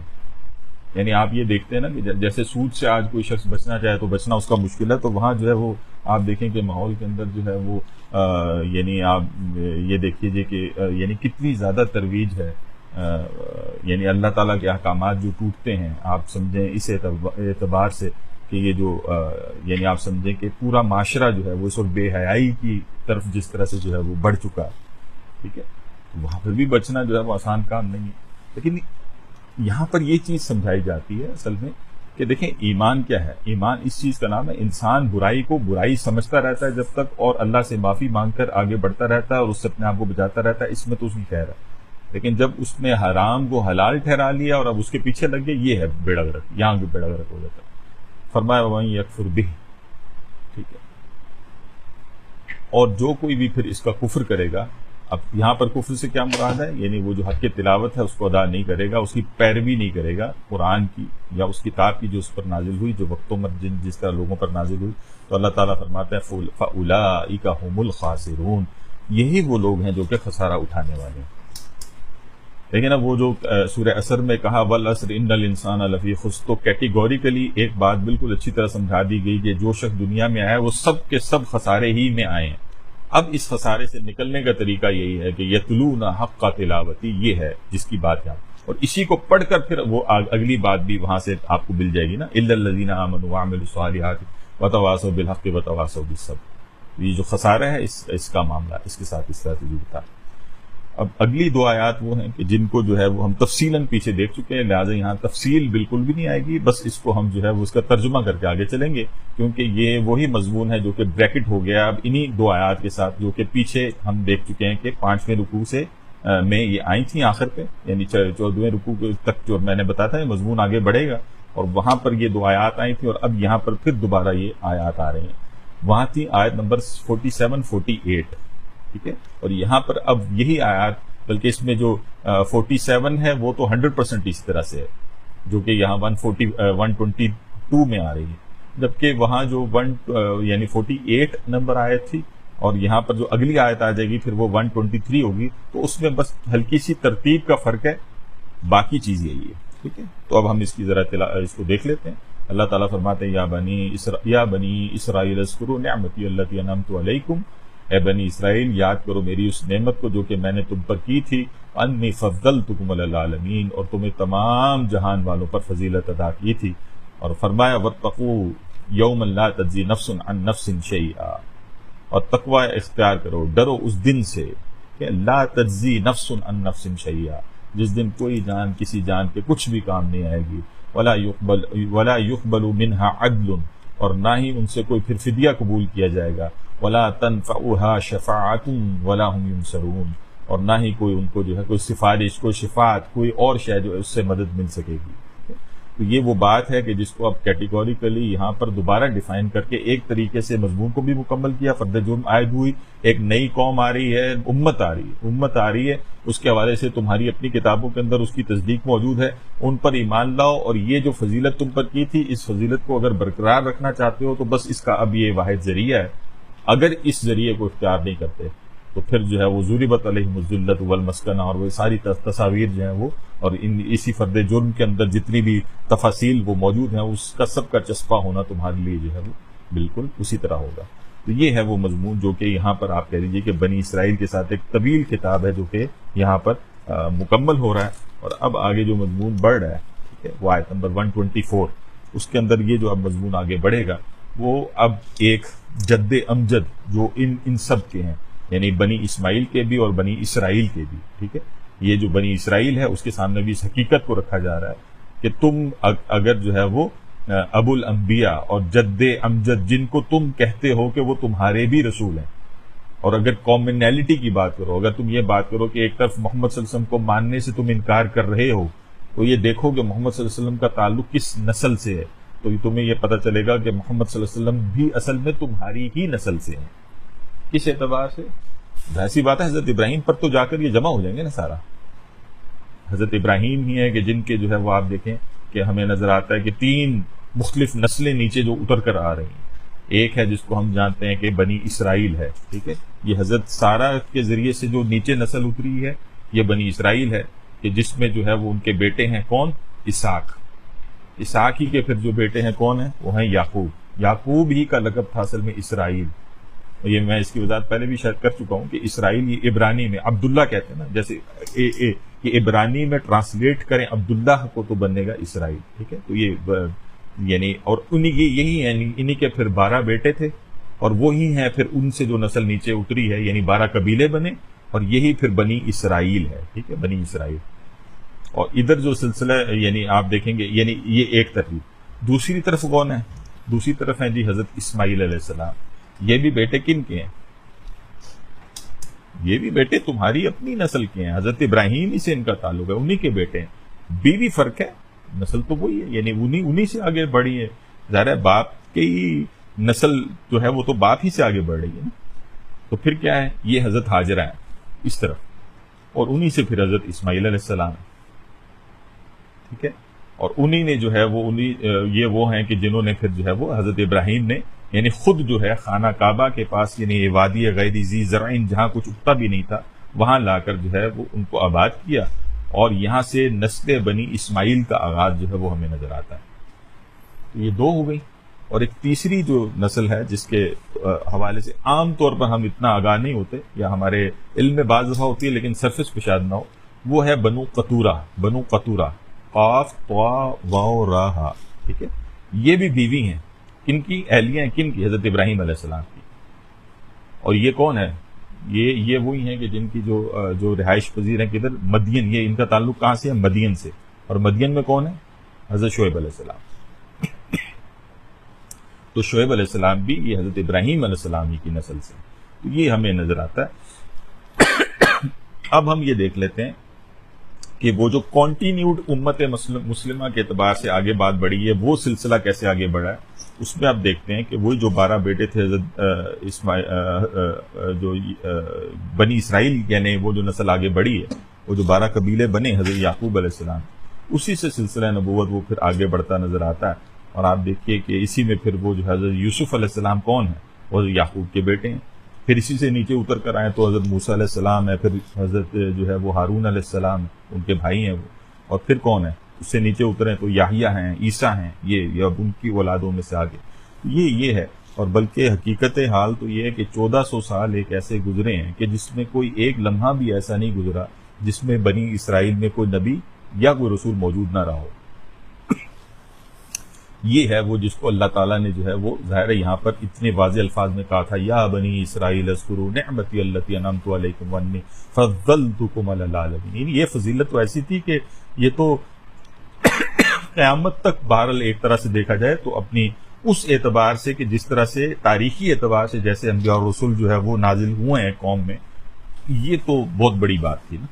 یعنی آپ یہ دیکھتے ہیں نا کہ جیسے سود سے آج کوئی شخص بچنا چاہے تو بچنا اس کا مشکل ہے، تو وہاں جو ہے وہ آپ دیکھیں کہ ماحول کے اندر جو ہے وہ یعنی آپ یہ دیکھیے کہ یعنی کتنی زیادہ ترویج ہے، یعنی اللہ تعالیٰ کے احکامات جو ٹوٹتے ہیں، آپ سمجھیں اس اعتبار سے کہ یہ جو یعنی آپ سمجھیں کہ پورا معاشرہ جو ہے وہ اس وقت بے حیائی کی طرف جس طرح سے جو ہے وہ بڑھ چکا ہے، ٹھیک ہے، وہاں پر بھی بچنا جو ہے وہ آسان کام نہیں ہے، لیکن یہاں پر یہ چیز سمجھائی جاتی ہے اصل میں کہ دیکھیں ایمان کیا ہے، ایمان اس چیز کا نام ہے انسان برائی کو برائی سمجھتا رہتا ہے جب تک، اور اللہ سے معافی مانگ کر آگے بڑھتا رہتا ہے اور اس سے اپنے آپ کو بچاتا رہتا ہے، اس میں تو اس کی خیر ہے، لیکن جب اس نے حرام کو حلال ٹھہرا لیا اور اب اس کے پیچھے لگ گئے، یہ ہے بیڑا غرق، یہاں بھی بیڑا غرق ہو جاتا ہے۔ فرمایا وَمَن يَكْفُرْ بِهِ، ٹھیک ہے، اور جو کوئی بھی پھر اس کا کفر کرے گا، اب یہاں پر کفر سے کیا مراد ہے، یعنی وہ جو حق تلاوت ہے اس کو ادا نہیں کرے گا، اس کی پیروی نہیں کرے گا قرآن کی یا اس کتاب کی جو اس پر نازل ہوئی، جو وقتوں میں جس طرح لوگوں پر نازل ہوئی، تو اللہ تعالیٰ فرماتا ہے فَأُولَٰئِكَ هُمُ الْخَاسِرُونَ، یہی وہ لوگ ہیں جو کہ خسارہ اٹھانے والے ہیں۔ لیکن اب وہ جو سورہ عصر میں کہا وَالْعَصْرِ إِنَّ الْإِنسَانَ لَفِي خُسْرٍ، تو کیٹیگوریکلی ایک بات بالکل اچھی طرح سمجھا دی گئی کہ جو شخص دنیا میں آیا وہ سب کے سب خسارے ہی میں آئے ہیں۔ اب اس خسارے سے نکلنے کا طریقہ یہی ہے کہ یتلون حق تلاوتی، یہ ہے جس کی بات ہے، اور اسی کو پڑھ کر پھر وہ اگلی بات بھی وہاں سے آپ کو مل جائے گی نا، الا الذین آمنوا وعملوا الصالحات وتواصوا بالحق وتواصوا بالصبر، یہ جو خسارہ ہے اس کا معاملہ اس کے ساتھ اس طرح سے جڑتا ہے۔ اب اگلی دو آیات وہ ہیں کہ جن کو جو ہے وہ ہم تفصیلاً پیچھے دیکھ چکے ہیں، لہٰذا یہاں تفصیل بالکل بھی نہیں آئے گی، بس اس کو ہم جو ہے وہ اس کا ترجمہ کر کے آگے چلیں گے، کیونکہ یہ وہی مضمون ہے جو کہ بریکٹ ہو گیا اب انہی دو آیات کے ساتھ، جو کہ پیچھے ہم دیکھ چکے ہیں کہ 5ویں رکوع سے میں یہ آئی تھیں آخر پہ، یعنی 14ویں رکوع تک جو میں نے بتایا تھا، یہ مضمون آگے بڑھے گا، اور وہاں پر یہ 2 آیات آئی تھیں، اور اب یہاں پر پھر دوبارہ یہ آیات آ رہی ہیں۔ وہاں تھی آیت نمبر 47 48، ٹھیک ہے، اور یہاں پر اب یہی آیات، بلکہ اس میں جو 47 ہے وہ تو 100% اس طرح سے ہے، جو کہ یہاں 122 میں آ رہی ہے، جبکہ وہاں جو یعنی 48 نمبر آیت تھی، اور یہاں پر جو اگلی آیت آ جائے گی پھر وہ 123 ہوگی، تو اس میں بس ہلکی سی ترتیب کا فرق ہے، باقی چیز یہی ہے، ٹھیک ہے۔ تو اب ہم اس کی ذرا اس کو دیکھ لیتے ہیں۔ اللہ تعالیٰ فرماتے ہیں یا بنی اسرائیل اذکروا نعمتی التی انعمت علیکم، اے بنی اسرائیل یاد کرو میری اس نعمت کو جو کہ میں نے تم پر کی تھی، انی فضلتکم علی العالمین، اور تمہیں تمام جہان والوں پر فضیلت ادا کی تھی، اور فرمایا واتقوا یوما لا تجزی نفس عن نفس شیئا، اور تقوی اختیار کرو، ڈرو اس دن سے کہ لا تجزی نفس عن نفس شیئا، جس دن کوئی جان کسی جان کے کچھ بھی کام نہیں آئے گی، ولا يقبل منها عدل، اور نہ ہی ان سے کوئی پھر فدیہ قبول کیا جائے گا، ولا تنفعها شفاعة ولا هم ينصرون، اور نہ ہی کوئی ان کو جو ہے کوئی سفارش، کوئی شفاعت، کوئی اور شے جو ہے اس سے مدد مل سکے گی۔ تو یہ وہ بات ہے کہ جس کو اب کیٹیگوریکلی یہاں پر دوبارہ ڈیفائن کر کے ایک طریقے سے مضمون کو بھی مکمل کیا، فرد جرم عائد ہوئی، ایک نئی قوم آ رہی ہے، امت آ رہی ہے، اس کے حوالے سے تمہاری اپنی کتابوں کے اندر اس کی تصدیق موجود ہے، ان پر ایمان لاؤ، اور یہ جو فضیلت تم پر کی تھی، اس فضیلت کو اگر برقرار رکھنا چاہتے ہو تو بس اس کا اب یہ واحد ذریعہ ہے، اگر اس ذریعے کو اختیار نہیں کرتے تو پھر جو ہے وہ ضربت علیہم الذلۃ والمسکنہ، اور وہ ساری تصاویر جو ہیں وہ، اور اسی فرد جرم کے اندر جتنی بھی تفاصیل وہ موجود ہیں، اس کا سب کا چسپا ہونا تمہارے لیے جو ہے وہ بالکل اسی طرح ہوگا۔ تو یہ ہے وہ مضمون جو کہ یہاں پر آپ کہہ لیجیے کہ بنی اسرائیل کے ساتھ ایک طویل کتاب ہے جو کہ یہاں پر مکمل ہو رہا ہے، اور اب آگے جو مضمون بڑھ رہا ہے، ٹھیک ہے، وہ آیت نمبر 124، اس کے اندر یہ جو اب مضمون آگے بڑھے گا وہ اب ایک جد امجد جو ان سب کے ہیں، یعنی بنی اسماعیل کے بھی اور بنی اسرائیل کے بھی، ٹھیک ہے، یہ جو بنی اسرائیل ہے اس کے سامنے بھی اس حقیقت کو رکھا جا رہا ہے کہ تم اگر جو ہے وہ ابو الانبیاء اور جد امجد جن کو تم کہتے ہو کہ وہ تمہارے بھی رسول ہیں، اور اگر کامنیلٹی کی بات کرو، اگر تم یہ بات کرو کہ ایک طرف محمد صلی اللہ علیہ وسلم کو ماننے سے تم انکار کر رہے ہو، تو یہ دیکھو کہ محمد صلی اللہ علیہ وسلم کا تعلق کس نسل سے ہے، تو تمہیں یہ پتہ چلے گا کہ محمد صلی اللہ علیہ وسلم بھی اصل میں تمہاری ہی نسل سے ہیں۔ کس اعتبار سے؟ ایسی بات ہے حضرت ابراہیم پر تو جا کر یہ جمع ہو جائیں گے نا سارا، حضرت ابراہیم ہی ہے کہ جن کے جو ہے وہ آپ دیکھیں کہ ہمیں نظر آتا ہے کہ 3 مختلف نسلیں نیچے جو اتر کر آ رہی ہیں، ایک ہے جس کو ہم جانتے ہیں کہ بنی اسرائیل ہے، ٹھیک ہے، یہ حضرت سارہ کے ذریعے سے جو نیچے نسل اتری ہے یہ بنی اسرائیل ہے، کہ جس میں جو ہے وہ ان کے بیٹے ہیں کون؟ اسحاق ہی کے پھر جو بیٹے ہیں کون ہیں؟ وہ ہیں یعقوب ہی کا لقب تھا اصل میں اسرائیل، یہ میں اس کی وضاحت پہلے بھی شاید کر چکا ہوں کہ اسرائیل یہ عبرانی میں عبداللہ کہتے ہیں نا، جیسے یہ عبرانی میں ٹرانسلیٹ کریں عبداللہ کو تو بنے گا اسرائیل، ٹھیک ہے، تو یہ یعنی اور انہی کی یہی ہیں، انہی کے پھر 12 بیٹے تھے، اور وہی ہیں پھر ان سے جو نسل نیچے اتری ہے، یعنی 12 قبیلے بنے، اور یہی پھر بنی اسرائیل ہے، ٹھیک ہے، بنی اسرائیل۔ اور ادھر جو سلسلہ یعنی آپ دیکھیں گے، یعنی یہ ایک ترتیب، دوسری طرف کون ہے؟ دوسری طرف ہیں جی حضرت اسماعیل علیہ السلام، یہ بھی بیٹے کن کے ہیں؟ یہ بھی بیٹے تمہاری اپنی نسل کے ہیں، حضرت ابراہیم ہی سے ان کا تعلق ہے، انہی کے بیٹے ہیں، بیوی فرق ہے، نسل تو وہی ہے، یعنی انہی سے آگے بڑھی ہے، ظاہر ہے باپ کی نسل جو ہے وہ تو باپ ہی سے آگے بڑھ رہی ہے نا، تو پھر کیا ہے؟ یہ حضرت ہاجرہ ہے اس طرف، اور انہی سے پھر حضرت اسماعیل علیہ السلام ہے، ٹھیک ہے، اور انہی نے جو ہے وہ یہ وہ ہیں کہ جنہوں نے پھر جو ہے وہ حضرت ابراہیم نے یعنی خود جو ہے خانہ کعبہ کے پاس، یعنی وادی غیر ذی زرعین جہاں کچھ اگتا بھی نہیں تھا، وہاں لا کر جو ہے وہ ان کو آباد کیا، اور یہاں سے نسل بنی اسماعیل کا آغاز جو ہے وہ ہمیں نظر آتا ہے۔ تو یہ 2 ہو گئی، اور ایک تیسری جو نسل ہے جس کے حوالے سے عام طور پر ہم اتنا آگاہ نہیں ہوتے، یا ہمارے علم میں بعض دفعہ ہوتی ہے لیکن سرفس پہ شاید نہ ہو، وہ ہے بنو قطورہ، قاف طا واو را ہا، ٹھیک ہے، یہ بھی بیوی ہیں، کن کی؟ اہلیہ ہیں کن کی؟ حضرت ابراہیم علیہ السلام کی، اور یہ کون ہے؟ یہ وہی ہیں کہ جن کی جو رہائش پذیر ہیں کدھر؟ مدین، یہ ان کا تعلق کہاں سے ہے؟ مدین سے، اور مدین میں کون ہے؟ حضرت شعیب علیہ السلام، تو شعیب علیہ السلام بھی یہ حضرت ابراہیم علیہ السلام ہی کی نسل سے، تو یہ ہمیں نظر آتا ہے اب ہم یہ دیکھ لیتے ہیں کہ وہ جو کانٹینیوڈ امت مسلمہ کے اعتبار سے آگے بات بڑھی ہے وہ سلسلہ کیسے آگے بڑھا ہے. اس میں آپ دیکھتے ہیں کہ وہ جو 12 بیٹے تھے حضرت جو بنی اسرائیل یعنی وہ جو نسل آگے بڑھی ہے وہ جو 12 قبیلے بنے حضرت یعقوب علیہ السلام, اسی سے سلسلہ نبوت وہ پھر آگے بڑھتا نظر آتا ہے. اور آپ دیکھیے کہ اسی میں پھر وہ جو حضرت یوسف علیہ السلام کون ہے, وہ حضرت یعقوب کے بیٹے ہیں. پھر اسی سے نیچے اتر کر آئے تو حضرت موسیٰ علیہ السلام ہے, پھر حضرت جو ہے وہ ہارون علیہ السلام ان کے بھائی ہیں وہ, اور پھر کون ہے اس سے نیچے اترے تو یحییٰ ہیں, عیسیٰ ہیں, یہ اب ان کی اولادوں میں سے آگے یہ ہے. اور بلکہ حقیقت حال تو یہ ہے کہ 1400 سال ایک ایسے گزرے ہیں کہ جس میں کوئی ایک لمحہ بھی ایسا نہیں گزرا جس میں بنی اسرائیل میں کوئی نبی یا کوئی رسول موجود نہ رہا ہو. یہ ہے وہ جس کو اللہ تعالیٰ نے جو ہے وہ ظاہر ہے یہاں پر اتنے واضح الفاظ میں کہا تھا, یا بنی اسرائیل اذکروا نعمتی التی انعمت علیکم وانی فضلتکم علی العالمین. یہ فضیلت تو ایسی تھی کہ یہ تو قیامت تک بہرحال ایک طرح سے دیکھا جائے تو اپنی اس اعتبار سے کہ جس طرح سے تاریخی اعتبار سے جیسے انبیاء اور رسول جو ہے وہ نازل ہوئے ہیں قوم میں, یہ تو بہت بڑی بات تھی نا.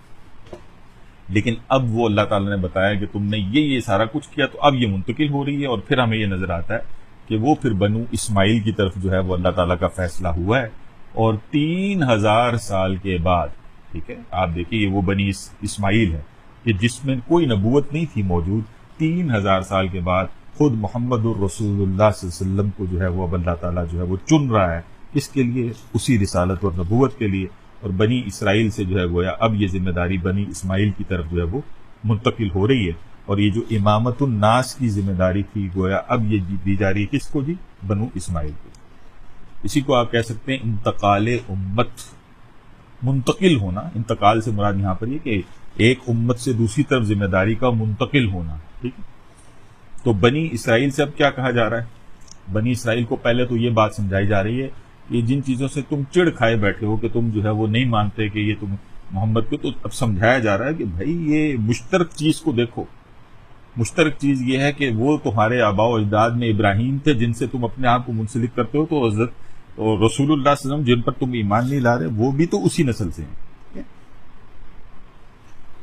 لیکن اب وہ اللہ تعالیٰ نے بتایا کہ تم نے یہ سارا کچھ کیا تو اب یہ منتقل ہو رہی ہے. اور پھر ہمیں یہ نظر آتا ہے کہ وہ پھر بنو اسماعیل کی طرف جو ہے وہ اللہ تعالیٰ کا فیصلہ ہوا ہے, اور 3000 سال کے بعد, ٹھیک ہے آپ دیکھیے یہ وہ بنی اسماعیل ہے کہ جس میں کوئی نبوت نہیں تھی موجود, 3000 سال کے بعد خود محمد الرسول اللہ صلی اللہ علیہ وسلم کو جو ہے وہ اب اللہ تعالیٰ جو ہے وہ چن رہا ہے. اس کے لیے اسی رسالت اور نبوت کے لیے, اور بنی اسرائیل سے جو ہے گویا اب یہ ذمہ داری بنی اسماعیل کی طرف جو ہے وہ منتقل ہو رہی ہے. اور یہ جو امامت الناس کی ذمہ داری تھی گویا اب یہ دی جا رہی ہے کس کو جی, بنو اسماعیل کو. اسی کو آپ کہہ سکتے ہیں انتقال امت, منتقل ہونا. انتقال سے مراد یہاں پر یہ کہ ایک امت سے دوسری طرف ذمہ داری کا منتقل ہونا, ٹھیک ہے. تو بنی اسرائیل سے اب کیا کہا جا رہا ہے, بنی اسرائیل کو پہلے تو یہ بات سمجھائی جا رہی ہے کہ جن چیزوں سے تم چڑ کھائے بیٹھے ہو کہ تم جو ہے وہ نہیں مانتے کہ یہ تم محمد کو, تو اب سمجھایا جا رہا ہے کہ بھائی یہ مشترک چیز کو دیکھو. مشترک چیز یہ ہے کہ وہ تمہارے آباء و اجداد میں ابراہیم تھے جن سے تم اپنے آپ کو منسلک کرتے ہو, تو حضرت رسول اللہ صلی اللہ علیہ وسلم جن پر تم ایمان نہیں لا رہے وہ بھی تو اسی نسل سے ہیں.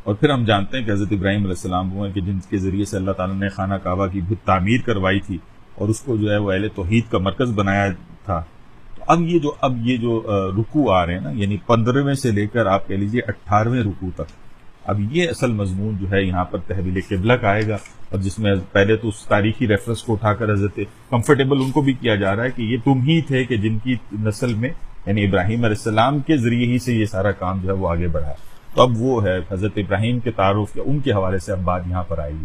اور پھر ہم جانتے ہیں کہ حضرت ابراہیم علیہ السلام وہ ہیں کہ جن کے ذریعے سے اللہ تعالیٰ نے خانہ کعبہ کی بھی تعمیر کروائی تھی اور اس کو جو ہے وہ اہل توحید کا مرکز بنایا تھا. تو اب یہ جو رکوع آ رہے ہیں نا, یعنی 15ویں سے لے کر آپ کہہ لیجیے 18ویں رکوع تک, اب یہ اصل مضمون جو ہے یہاں پر تحویل قبلہ کا آئے گا, اور جس میں پہلے تو اس تاریخی ریفرنس کو اٹھا کر حضرت کمفرٹیبل ان کو بھی کیا جا رہا ہے کہ یہ تم ہی تھے کہ جن کی نسل میں یعنی ابراہیم علیہ السلام کے ذریعے ہی سے یہ سارا کام جو ہے وہ آگے بڑھا ہے. تو اب وہ ہے حضرت ابراہیم کے تعارف یا ان کے حوالے سے اب بات یہاں پر آئے گی.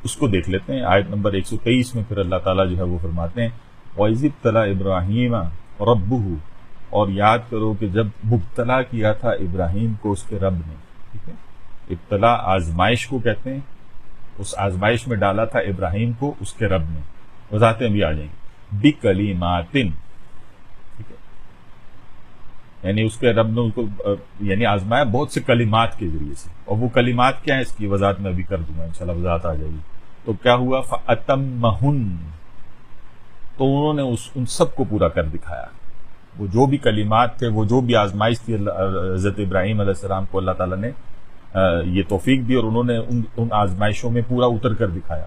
اس کو دیکھ لیتے ہیں. آیت نمبر 123 میں پھر اللہ تعالیٰ جو ہے وہ فرماتے ہیں وَإِذِ ابْتَلَىٰ إِبْرَاهِيمَ رَبُّهُ, اور یاد کرو کہ جب مبتلا کیا تھا ابراہیم کو اس کے رب نے. ٹھیک ہے, ابتلا آزمائش کو کہتے ہیں, اس آزمائش میں ڈالا تھا ابراہیم کو اس کے رب نے. وضاحتیں بھی آ جائیں گی. بِكَلِمَاتٍ, ٹھیک ہے, یعنی اس کے رب نے ان کو یعنی آزمایا بہت سے کلمات کے ذریعے سے, اور وہ کلمات کیا ہیں اس کی وضاحت میں ابھی کر دوں گا انشاءاللہ, وضاحت آ جائے گی. تو کیا ہوا, فَأَتَمَّهُنَّ, تو انہوں نے ان سب کو پورا کر دکھایا. وہ جو بھی کلمات تھے, وہ جو بھی آزمائش تھی, حضرت ابراہیم علیہ السلام کو اللہ تعالیٰ نے یہ توفیق دی اور انہوں نے ان آزمائشوں میں پورا اتر کر دکھایا.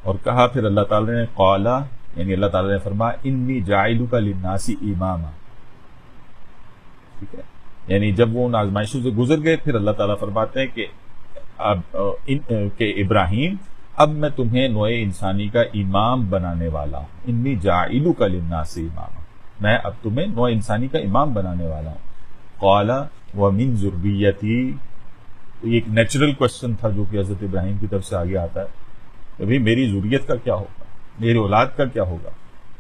اور کہا پھر اللہ تعالیٰ نے قالا, یعنی اللہ تعالیٰ نے فرمایا انی جاعلک للناس اماما. ٹھیک ہے, یعنی جب وہ ان آزمائشوں سے گزر گئے پھر اللہ تعالیٰ فرماتے ہیں کہ ابراہیم اب میں تمہیں نوع انسانی کا امام بنانے والا ہوں. انی جاعلک للناس اماما, میں اب تمہیں نوع انسانی کا امام بنانے والا ہوں. قال ومن ذریتی, یہ ایک نیچرل کوشچن تھا جو کہ حضرت ابراہیم کی طرف سے آگے آتا ہے کہ بھئی میری ذریت کا کیا ہوگا, میری اولاد کا کیا ہوگا,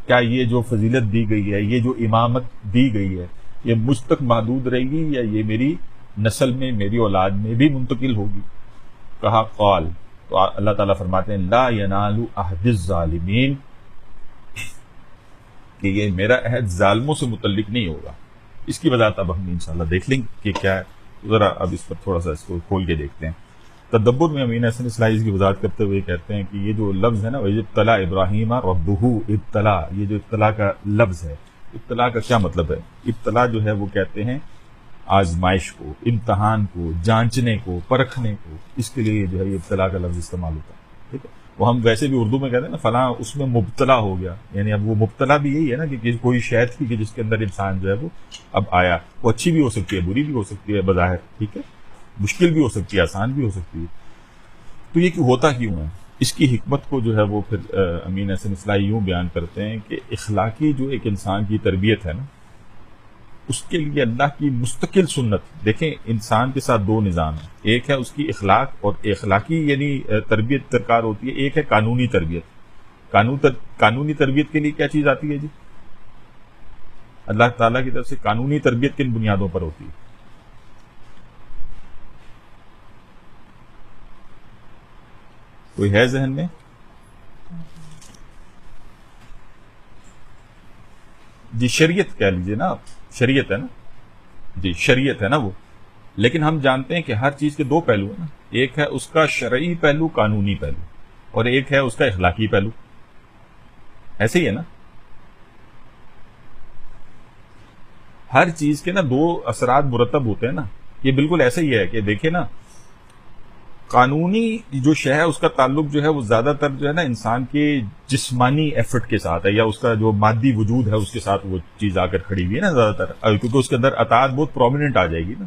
کیا یہ جو فضیلت دی گئی ہے, یہ جو امامت دی گئی ہے, یہ مجھ تک محدود رہے گی یا یہ میری نسل میں, میری اولاد میں بھی منتقل ہوگی. کہا قال, تو اللہ تعالیٰ فرماتے ہیں لا ینال عہد الظالمین, کہ یہ میرا عہد ظالموں سے متعلق نہیں ہوگا. اس کی وضاحت اب ہم انشاءاللہ دیکھ لیں کہ کیا ہے. ذرا اب اس پر تھوڑا سا اس کو کھول کے دیکھتے ہیں. تدبر میں امین حسن اسلائی کی وضاحت کرتے ہوئے کہتے ہیں کہ یہ جو لفظ ہے نا, ابتلا ابراہیم ربہ, ابتلا, یہ جو ابتلا کا لفظ ہے, ابتلا کا کیا مطلب ہے؟ ابتلا جو ہے وہ کہتے ہیں آزمائش کو، امتحان کو، جانچنے کو، پرکھنے کو، اس کے لیے جو ہے یہ ابتلا کا لفظ استعمال ہوتا ہے. ٹھیک ہے، وہ ہم ویسے بھی اردو میں کہتے ہیں نا فلاں اس میں مبتلا ہو گیا، یعنی اب وہ مبتلا بھی یہی ہے نا کہ کوئی شے تھی کہ جس کے اندر انسان جو ہے وہ اب آیا. وہ اچھی بھی ہو سکتی ہے، بری بھی ہو سکتی ہے بظاہر، ٹھیک ہے، مشکل بھی ہو سکتی ہے، آسان بھی ہو سکتی ہے. تو یہ ہوتا کیوں ہے؟ اس کی حکمت کو جو ہے وہ پھر امین احسن اصلاحی یوں بیان کرتے ہیں کہ اخلاقی جو ایک انسان کی تربیت ہے نا، اس کے لیے اللہ کی مستقل سنت. دیکھیں انسان کے ساتھ دو نظام ہیں، ایک ہے اس کی اخلاق، اور اخلاقی یعنی تربیت درکار ہوتی ہے، ایک ہے قانونی تربیت. قانونی تربیت کے لیے کیا چیز آتی ہے جی؟ اللہ تعالیٰ کی طرف سے قانونی تربیت کن بنیادوں پر ہوتی ہے؟ کوئی ہے ذہن میں؟ جی شریعت کہہ لیجیے نا آپ، شریعت ہے نا، جی شریعت ہے نا وہ. لیکن ہم جانتے ہیں کہ ہر چیز کے دو پہلو ہیں نا، ایک ہے اس کا شرعی پہلو، قانونی پہلو، اور ایک ہے اس کا اخلاقی پہلو. ایسے ہی ہے نا، ہر چیز کے نا دو اثرات مرتب ہوتے ہیں نا. یہ بالکل ایسے ہی ہے کہ دیکھیں نا، قانونی جو شے ہے اس کا تعلق جو ہے وہ زیادہ تر جو ہے نا انسان کے جسمانی ایفرٹ کے ساتھ ہے، یا اس کا جو مادی وجود ہے اس کے ساتھ وہ چیز آ کر کھڑی ہوئی ہے نا زیادہ تر، کیونکہ اس کے اندر اطاعت بہت پرومیننٹ آ جائے گی نا.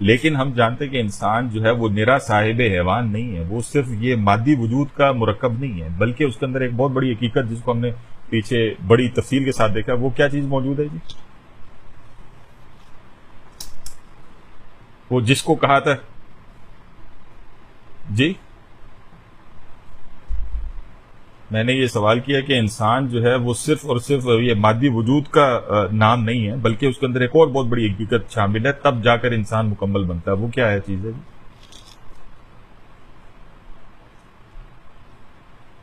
لیکن ہم جانتے ہیں کہ انسان جو ہے وہ نرا صاحب حیوان نہیں ہے، وہ صرف یہ مادی وجود کا مرکب نہیں ہے، بلکہ اس کے اندر ایک بہت بڑی حقیقت جس کو ہم نے پیچھے بڑی تفصیل کے ساتھ دیکھا، وہ کیا چیز موجود ہے جی؟ وہ جس کو کہا تھا جی، میں نے یہ سوال کیا کہ انسان جو ہے وہ صرف اور صرف یہ مادی وجود کا نام نہیں ہے، بلکہ اس کے اندر ایک اور بہت بڑی حقیقت شامل ہے، تب جا کر انسان مکمل بنتا ہے. وہ کیا ہے چیز ہے جی؟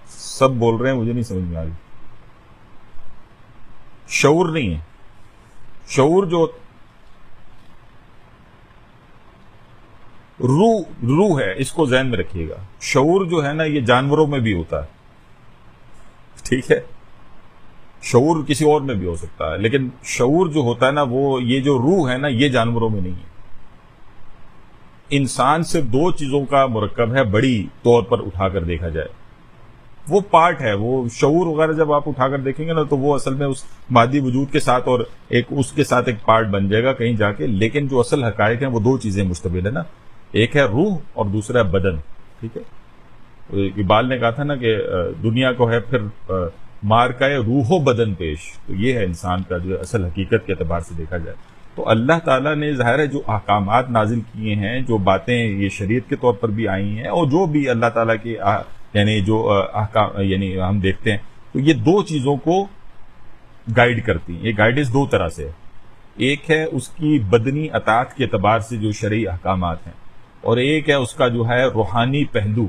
سب بول رہے ہیں، مجھے نہیں سمجھ میں آ رہی. شعور نہیں ہے. شعور جو روح ہے، اس کو ذہن میں رکھیے گا. شعور جو ہے نا یہ جانوروں میں بھی ہوتا ہے، ٹھیک ہے، شعور کسی اور میں بھی ہو سکتا ہے، لیکن شعور جو ہوتا ہے نا وہ یہ جو روح ہے نا یہ جانوروں میں نہیں ہے. انسان صرف دو چیزوں کا مرکب ہے بڑی طور پر اٹھا کر دیکھا جائے. وہ پارٹ ہے، وہ شعور وغیرہ جب آپ اٹھا کر دیکھیں گے نا تو وہ اصل میں اس مادی وجود کے ساتھ اور ایک اس کے ساتھ ایک پارٹ بن جائے گا کہیں جا کے. لیکن جو اصل حقائق ہیں وہ دو چیزیں مشتمل ہے نا، ایک ہے روح اور دوسرا ہے بدن. ٹھیک ہے، اقبال نے کہا تھا نا کہ دنیا کو ہے پھر مار کا روح و بدن پیش. تو یہ ہے انسان کا جو اصل حقیقت کے اعتبار سے دیکھا جائے تو اللہ تعالیٰ نے ظاہر ہے جو احکامات نازل کیے ہیں، جو باتیں یہ شریعت کے طور پر بھی آئی ہیں، اور جو بھی اللہ تعالیٰ کے یعنی جو احکام یعنی ہم دیکھتے ہیں، تو یہ دو چیزوں کو گائیڈ کرتی ہیں. یہ گائیڈنس دو طرح سے ہے، ایک ہے اس کی بدنی اطاعت کے اعتبار سے جو شرعی احکامات ہیں، اور ایک ہے اس کا جو ہے روحانی پہلو،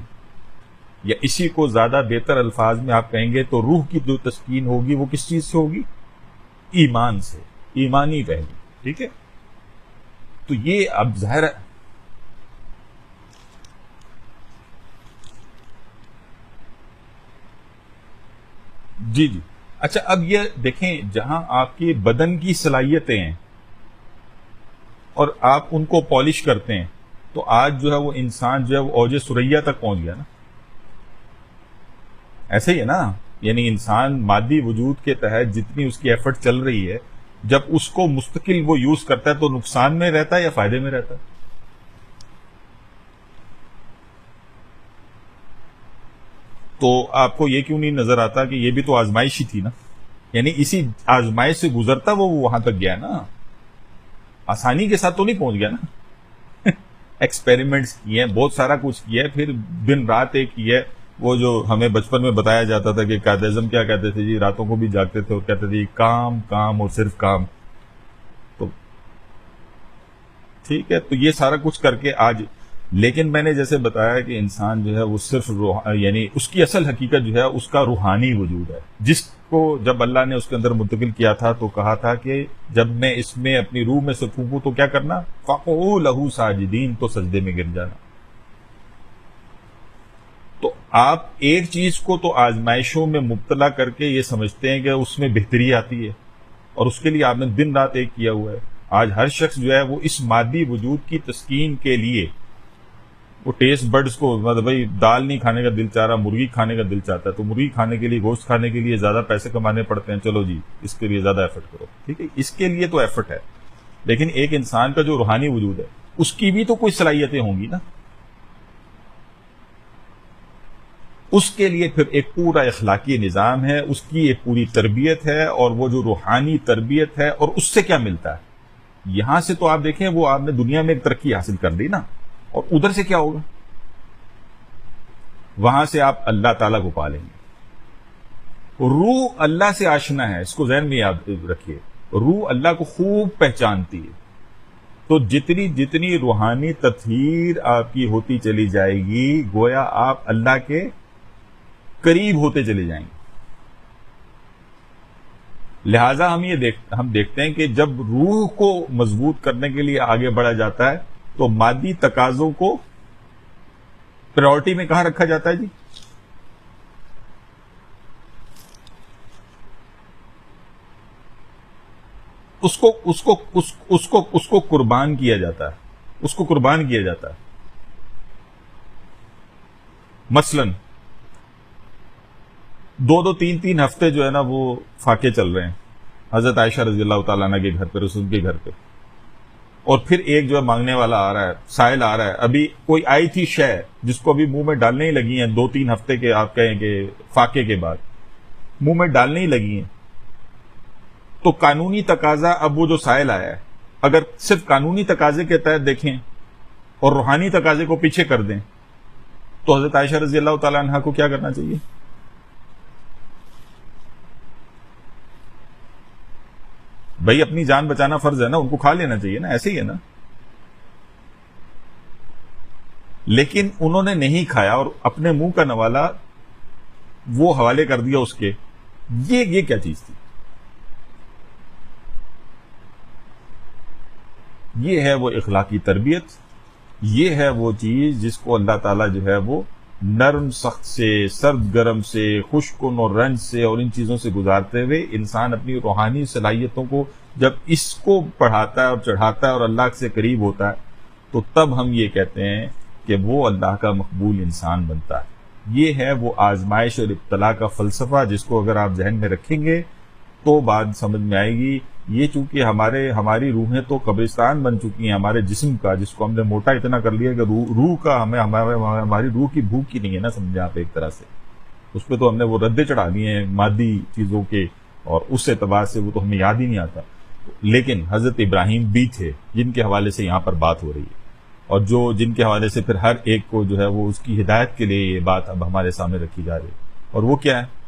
یا اسی کو زیادہ بہتر الفاظ میں آپ کہیں گے تو روح کی جو تسکین ہوگی وہ کس چیز سے ہوگی؟ ایمان سے، ایمانی پہلو. ٹھیک ہے، تو یہ اب ظاہر ہے جی جی. اچھا اب یہ دیکھیں، جہاں آپ کی بدن کی صلاحیتیں ہیں اور آپ ان کو پالش کرتے ہیں، تو آج جو ہے وہ انسان جو ہے وہ اوج ثریا تک پہنچ گیا نا. ایسے ہی ہے نا، یعنی انسان مادی وجود کے تحت جتنی اس کی ایفرٹ چل رہی ہے، جب اس کو مستقل وہ یوز کرتا ہے تو نقصان میں رہتا ہے یا فائدے میں رہتا ہے؟ تو آپ کو یہ کیوں نہیں نظر آتا کہ یہ بھی تو آزمائش ہی تھی نا؟ یعنی اسی آزمائش سے گزرتا وہ وہاں تک گیا نا، آسانی کے ساتھ تو نہیں پہنچ گیا نا. ایکسپیریمنٹس کیے ہیں، بہت سارا کچھ کیا ہے، پھر دن رات ایک کی ہے. وہ جو ہمیں بچپن میں بتایا جاتا تھا کہ قائد اعظم کیا کہتے تھے جی، راتوں کو بھی جاگتے تھے اور کہتے تھے کام کام اور صرف کام. تو ٹھیک ہے، تو یہ سارا کچھ کر کے آج، لیکن میں نے جیسے بتایا کہ انسان جو ہے وہ صرف یعنی اس کی اصل حقیقت جو ہے اس کا روحانی وجود ہے، جس کو جب اللہ نے اس کے اندر منتقل کیا تھا تو کہا تھا کہ جب میں اس میں اپنی روح میں سے پھونکوں تو کیا کرنا؟ فَقُعُوا لَهُ سَاجِدِينَ، تو سجدے میں گر جانا. تو آپ ایک چیز کو تو آزمائشوں میں مبتلا کر کے یہ سمجھتے ہیں کہ اس میں بہتری آتی ہے، اور اس کے لیے آپ نے دن رات ایک کیا ہوا ہے. آج ہر شخص جو ہے وہ اس مادی وجود کی تسکین کے لیے وہ ٹیسٹ برڈز کو، مطلب بھائی دال نہیں کھانے کا دل چاہ رہا، مرغی کھانے کا دل چاہتا ہے، تو مرغی کھانے کے لیے، گوشت کھانے کے لیے زیادہ پیسے کمانے پڑتے ہیں، چلو جی اس کے لیے زیادہ ایفرٹ کرو. ٹھیک ہے، اس کے لیے تو ایفرٹ ہے، لیکن ایک انسان کا جو روحانی وجود ہے اس کی بھی تو کوئی صلاحیتیں ہوں گی نا. اس کے لیے پھر ایک پورا اخلاقی نظام ہے، اس کی ایک پوری تربیت ہے، اور وہ جو روحانی تربیت ہے، اور اس سے کیا ملتا ہے. یہاں سے تو آپ دیکھیں وہ آپ نے دنیا میں ایک ترقی حاصل کر دی نا، اور ادھر سے کیا ہوگا؟ وہاں سے آپ اللہ تعالیٰ کو پالیں گے. روح اللہ سے آشنا ہے، اس کو ذہن میں یاد رکھیے. روح اللہ کو خوب پہچانتی ہے. تو جتنی جتنی روحانی تطہیر آپ کی ہوتی چلی جائے گی، گویا آپ اللہ کے قریب ہوتے چلے جائیں گے. لہذا ہم دیکھتے ہیں کہ جب روح کو مضبوط کرنے کے لیے آگے بڑھا جاتا ہے تو مادی تقاضوں کو پرائورٹی میں کہاں رکھا جاتا ہے جی؟ اس کو قربان کیا جاتا ہے. اس کو قربان کیا جاتا ہے. مثلاً 2-3 ہفتے جو ہے نا وہ فاقے چل رہے ہیں حضرت عائشہ رضی اللہ تعالیٰ عنہ کے گھر پہ، رسول کے گھر پہ، اور پھر ایک جو ہے مانگنے والا آ رہا ہے، سائل آ رہا ہے. ابھی کوئی آئی تھی شے جس کو ابھی منہ میں ڈالنے ہی لگی ہیں، 2-3 ہفتے کے آپ کہیں کہ فاقے کے بعد منہ میں ڈالنے ہی لگی ہیں. تو قانونی تقاضا، اب وہ جو سائل آیا ہے، اگر صرف قانونی تقاضے کے تحت دیکھیں اور روحانی تقاضے کو پیچھے کر دیں تو حضرت عائشہ رضی اللہ تعالیٰ عنہ کو کیا کرنا چاہیے؟ بھائی اپنی جان بچانا فرض ہے نا، ان کو کھا لینا چاہیے نا، ایسے ہی ہے نا. لیکن انہوں نے نہیں کھایا اور اپنے منہ کا نوالا وہ حوالے کر دیا اس کے. یہ کیا چیز تھی؟ یہ ہے وہ اخلاقی تربیت، یہ ہے وہ چیز جس کو اللہ تعالیٰ جو ہے وہ نرم سخت سے، سرد گرم سے، خشکن اور رنج سے اور ان چیزوں سے گزارتے ہوئے انسان اپنی روحانی صلاحیتوں کو جب اس کو پڑھاتا ہے اور چڑھاتا ہے اور اللہ سے قریب ہوتا ہے تو تب ہم یہ کہتے ہیں کہ وہ اللہ کا مقبول انسان بنتا ہے. یہ ہے وہ آزمائش اور ابتلا کا فلسفہ جس کو اگر آپ ذہن میں رکھیں گے تو بات سمجھ میں آئے گی. یہ چونکہ ہماری روحیں تو قبرستان بن چکی ہیں ہمارے جسم کا، جس کو ہم نے موٹا اتنا کر لیا کہ روح کا ہماری روح کی بھوک ہی نہیں ہے نا، سمجھے آپ ایک طرح سے. اس پہ تو ہم نے وہ ردے چڑھا دیے ہیں مادی چیزوں کے، اور اس اعتبار سے وہ تو ہمیں یاد ہی نہیں آتا. لیکن حضرت ابراہیم بھی تھے جن کے حوالے سے یہاں پر بات ہو رہی ہے، اور جن کے حوالے سے پھر ہر ایک کو جو ہے وہ اس کی ہدایت کے لیے یہ بات اب ہمارے سامنے رکھی جا رہی ہے. اور وہ کیا ہے؟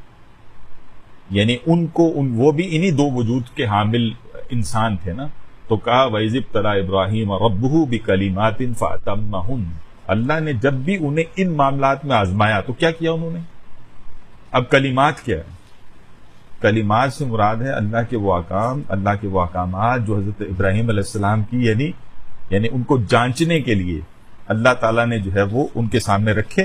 یعنی وہ بھی انہی دو وجود کے حامل انسان تھے نا. تو کہا وَإِذِ ابْتَلَىٰ إِبْرَاهِيمَ رَبُّهُ بِكَلِمَاتٍ فَأَتَمَّهُنَّ. اللہ نے جب بھی انہیں ان معاملات میں آزمایا تو کیا کیا انہوں نے؟ اب کلمات کیا ہے؟ کلمات سے مراد ہے اللہ کے وہ احکام، اللہ کے وہ احکامات جو حضرت ابراہیم علیہ السلام کی یعنی ان کو جانچنے کے لیے اللہ تعالیٰ نے جو ہے وہ ان کے سامنے رکھے،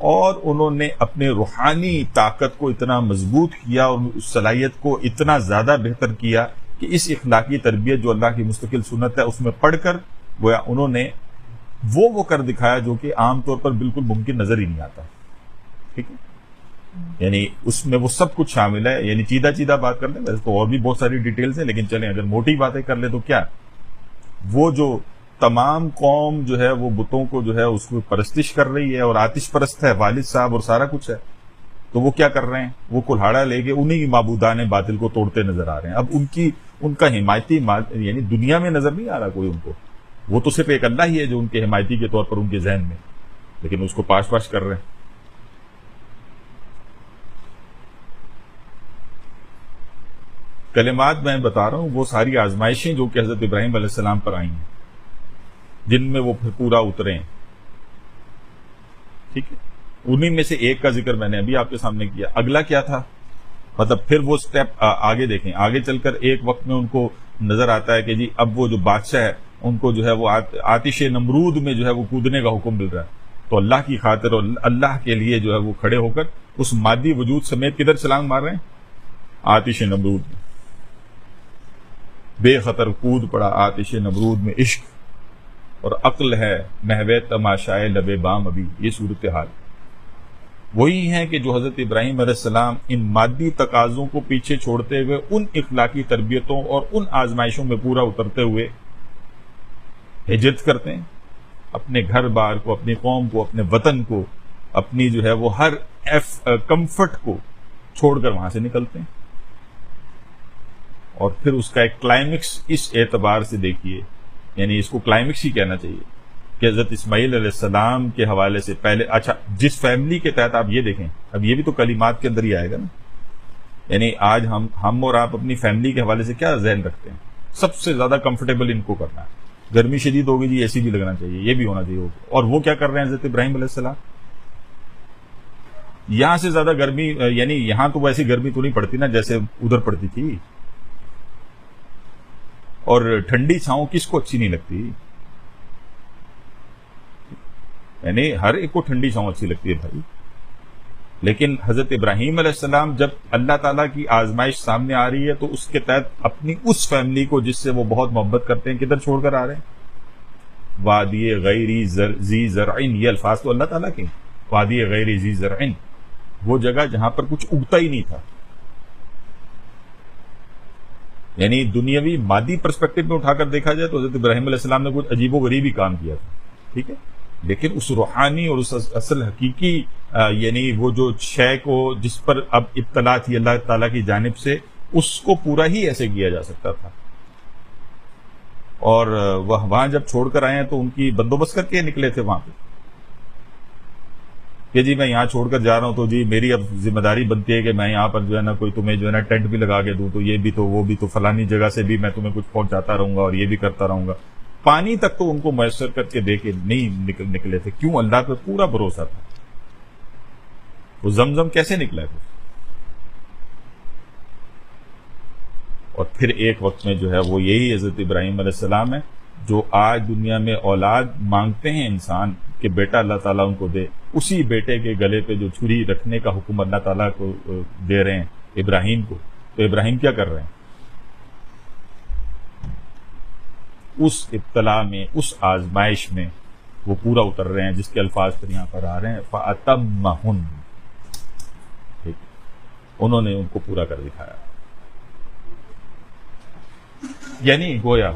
اور انہوں نے اپنے روحانی طاقت کو اتنا مضبوط کیا اور اس صلاحیت کو اتنا زیادہ بہتر کیا کہ اس اخلاقی تربیت جو اللہ کی مستقل سنت ہے اس میں پڑھ کر گویا انہوں نے وہ کر دکھایا جو کہ عام طور پر بالکل ممکن نظر ہی نہیں آتا. ٹھیک ہے، یعنی اس میں وہ سب کچھ شامل ہے. یعنی چیدہ بات کر لیں، ویسے تو اور بھی بہت ساری ڈیٹیلز ہیں، لیکن چلیں اگر موٹی باتیں کر لیں تو کیا وہ جو تمام قوم جو ہے وہ بتوں کو جو ہے اس کو پرستش کر رہی ہے اور آتش پرست ہے، والد صاحب اور سارا کچھ ہے، تو وہ کیا کر رہے ہیں؟ وہ کلہاڑا لے کے انہی معبودان باطل کو توڑتے نظر آ رہے ہیں. اب ان کا حمایتی یعنی دنیا میں نظر نہیں آ رہا کوئی ان کو، وہ تو صرف ایک اللہ ہی ہے جو ان کے حمایتی کے طور پر ان کے ذہن میں، لیکن اس کو پاش کر رہے ہیں. کلمات میں بتا رہا ہوں وہ ساری آزمائشیں جو کہ حضرت ابراہیم علیہ السلام پر آئی ہیں، جن میں وہ پھر پورا اترے ہیں. ٹھیک ہے، انہی میں سے ایک کا ذکر میں نے ابھی آپ کے سامنے کیا. اگلا کیا تھا؟ مطلب پھر وہ سٹیپ آگے دیکھیں، آگے چل کر ایک وقت میں ان کو نظر آتا ہے کہ جی اب وہ جو بادشاہ ہے ان کو جو ہے وہ آتش نمرود میں جو ہے وہ کودنے کا حکم مل رہا ہے. تو اللہ کی خاطر اور اللہ کے لیے جو ہے وہ کھڑے ہو کر اس مادی وجود سمیت کدھر چھلانگ مار رہے ہیں؟ آتش نمرود میں. بے خطر کود پڑا آتش نمرود میں عشق، اور عقل ہے محو تماشائے لب بام ابھی. یہ صورتحال وہی ہیں کہ جو حضرت ابراہیم علیہ السلام ان مادی تقاضوں کو پیچھے چھوڑتے ہوئے ان اخلاقی تربیتوں اور ان آزمائشوں میں پورا اترتے ہوئے ہجرت کرتے ہیں، اپنے گھر بار کو، اپنی قوم کو، اپنے وطن کو، اپنی جو ہے وہ ہر کمفرٹ کو چھوڑ کر وہاں سے نکلتے ہیں. اور پھر اس کا ایک کلائمیکس اس اعتبار سے دیکھیے، یعنی اس کو کلائمیکس ہی کہنا چاہیے کہ حضرت اسماعیل علیہ السلام کے حوالے سے پہلے، اچھا جس فیملی کے تحت آپ یہ دیکھیں، اب یہ بھی تو کلمات کے اندر ہی آئے گا نا، یعنی آج ہم اور آپ اپنی فیملی کے حوالے سے کیا ذہن رکھتے ہیں؟ سب سے زیادہ کمفرٹیبل ان کو کرنا ہے، گرمی شدید ہوگی جی اے سی بھی لگنا چاہیے، یہ بھی ہونا چاہیے ہوگا. اور وہ کیا کر رہے ہیں حضرت ابراہیم علیہ السلام؟ یہاں سے زیادہ گرمی، یعنی یہاں تو ویسی گرمی تو نہیں پڑتی نا جیسے ادھر پڑتی تھی، اور ٹھنڈی چھاؤں کس کو اچھی نہیں لگتی؟ یعنی ہر ایک کو ٹھنڈی چھاؤں اچھی لگتی ہے بھائی. لیکن حضرت ابراہیم علیہ السلام جب اللہ تعالیٰ کی آزمائش سامنے آ رہی ہے تو اس کے تحت اپنی اس فیملی کو جس سے وہ بہت محبت کرتے ہیں کدھر چھوڑ کر آ رہے ہیں؟ وادی غیری ذی زرعین، یہ الفاظ تو اللہ تعالیٰ کے، وادی غیری ذی زرعین، وہ جگہ جہاں پر کچھ اگتا ہی نہیں تھا. یعنی دنیاوی مادی پرسپیکٹو میں اٹھا کر دیکھا جائے تو حضرت ابراہیم علیہ السلام نے کچھ عجیب و غریب ہی کام کیا تھا، ٹھیک ہے، لیکن اس روحانی اور اس اصل حقیقی یعنی وہ جو شے کو جس پر اب اطلاع تھی اللہ تعالیٰ کی جانب سے، اس کو پورا ہی ایسے کیا جا سکتا تھا. اور وہ وہاں جب چھوڑ کر آئے ہیں تو ان کی بندوبست کر کے نکلے تھے وہاں پہ کہ جی میں یہاں چھوڑ کر جا رہا ہوں تو جی میری اب ذمہ داری بنتی ہے کہ میں یہاں پر جو ہے نا کوئی تمہیں جو ہے نا ٹینٹ بھی لگا کے دوں، تو یہ بھی تو وہ بھی تو، فلانی جگہ سے بھی میں تمہیں کچھ پہنچاتا رہوں گا اور یہ بھی کرتا رہوں گا. پانی تک تو ان کو میسر کر کے دے کے نہیں نکلے تھے. کیوں؟ اللہ پہ پورا بھروسہ تھا. وہ زمزم کیسے نکلا ہے؟ اور پھر ایک وقت میں جو ہے وہ یہی حضرت ابراہیم علیہ السلام ہے جو آج دنیا میں اولاد مانگتے ہیں انسان کہ بیٹا اللہ تعالیٰ ان کو دے، اسی بیٹے کے گلے پہ جو چھری رکھنے کا حکم اللہ تعالیٰ کو دے رہے ہیں ابراہیم کو. تو ابراہیم کیا کر رہے ہیں؟ اس ابتلا میں، اس آزمائش میں وہ پورا اتر رہے ہیں جس کے الفاظ پر یہاں پر آ رہے ہیں فَأَتَمَّهُنَّ. ٹھیک، انہوں نے ان کو پورا کر دکھایا. یعنی گویا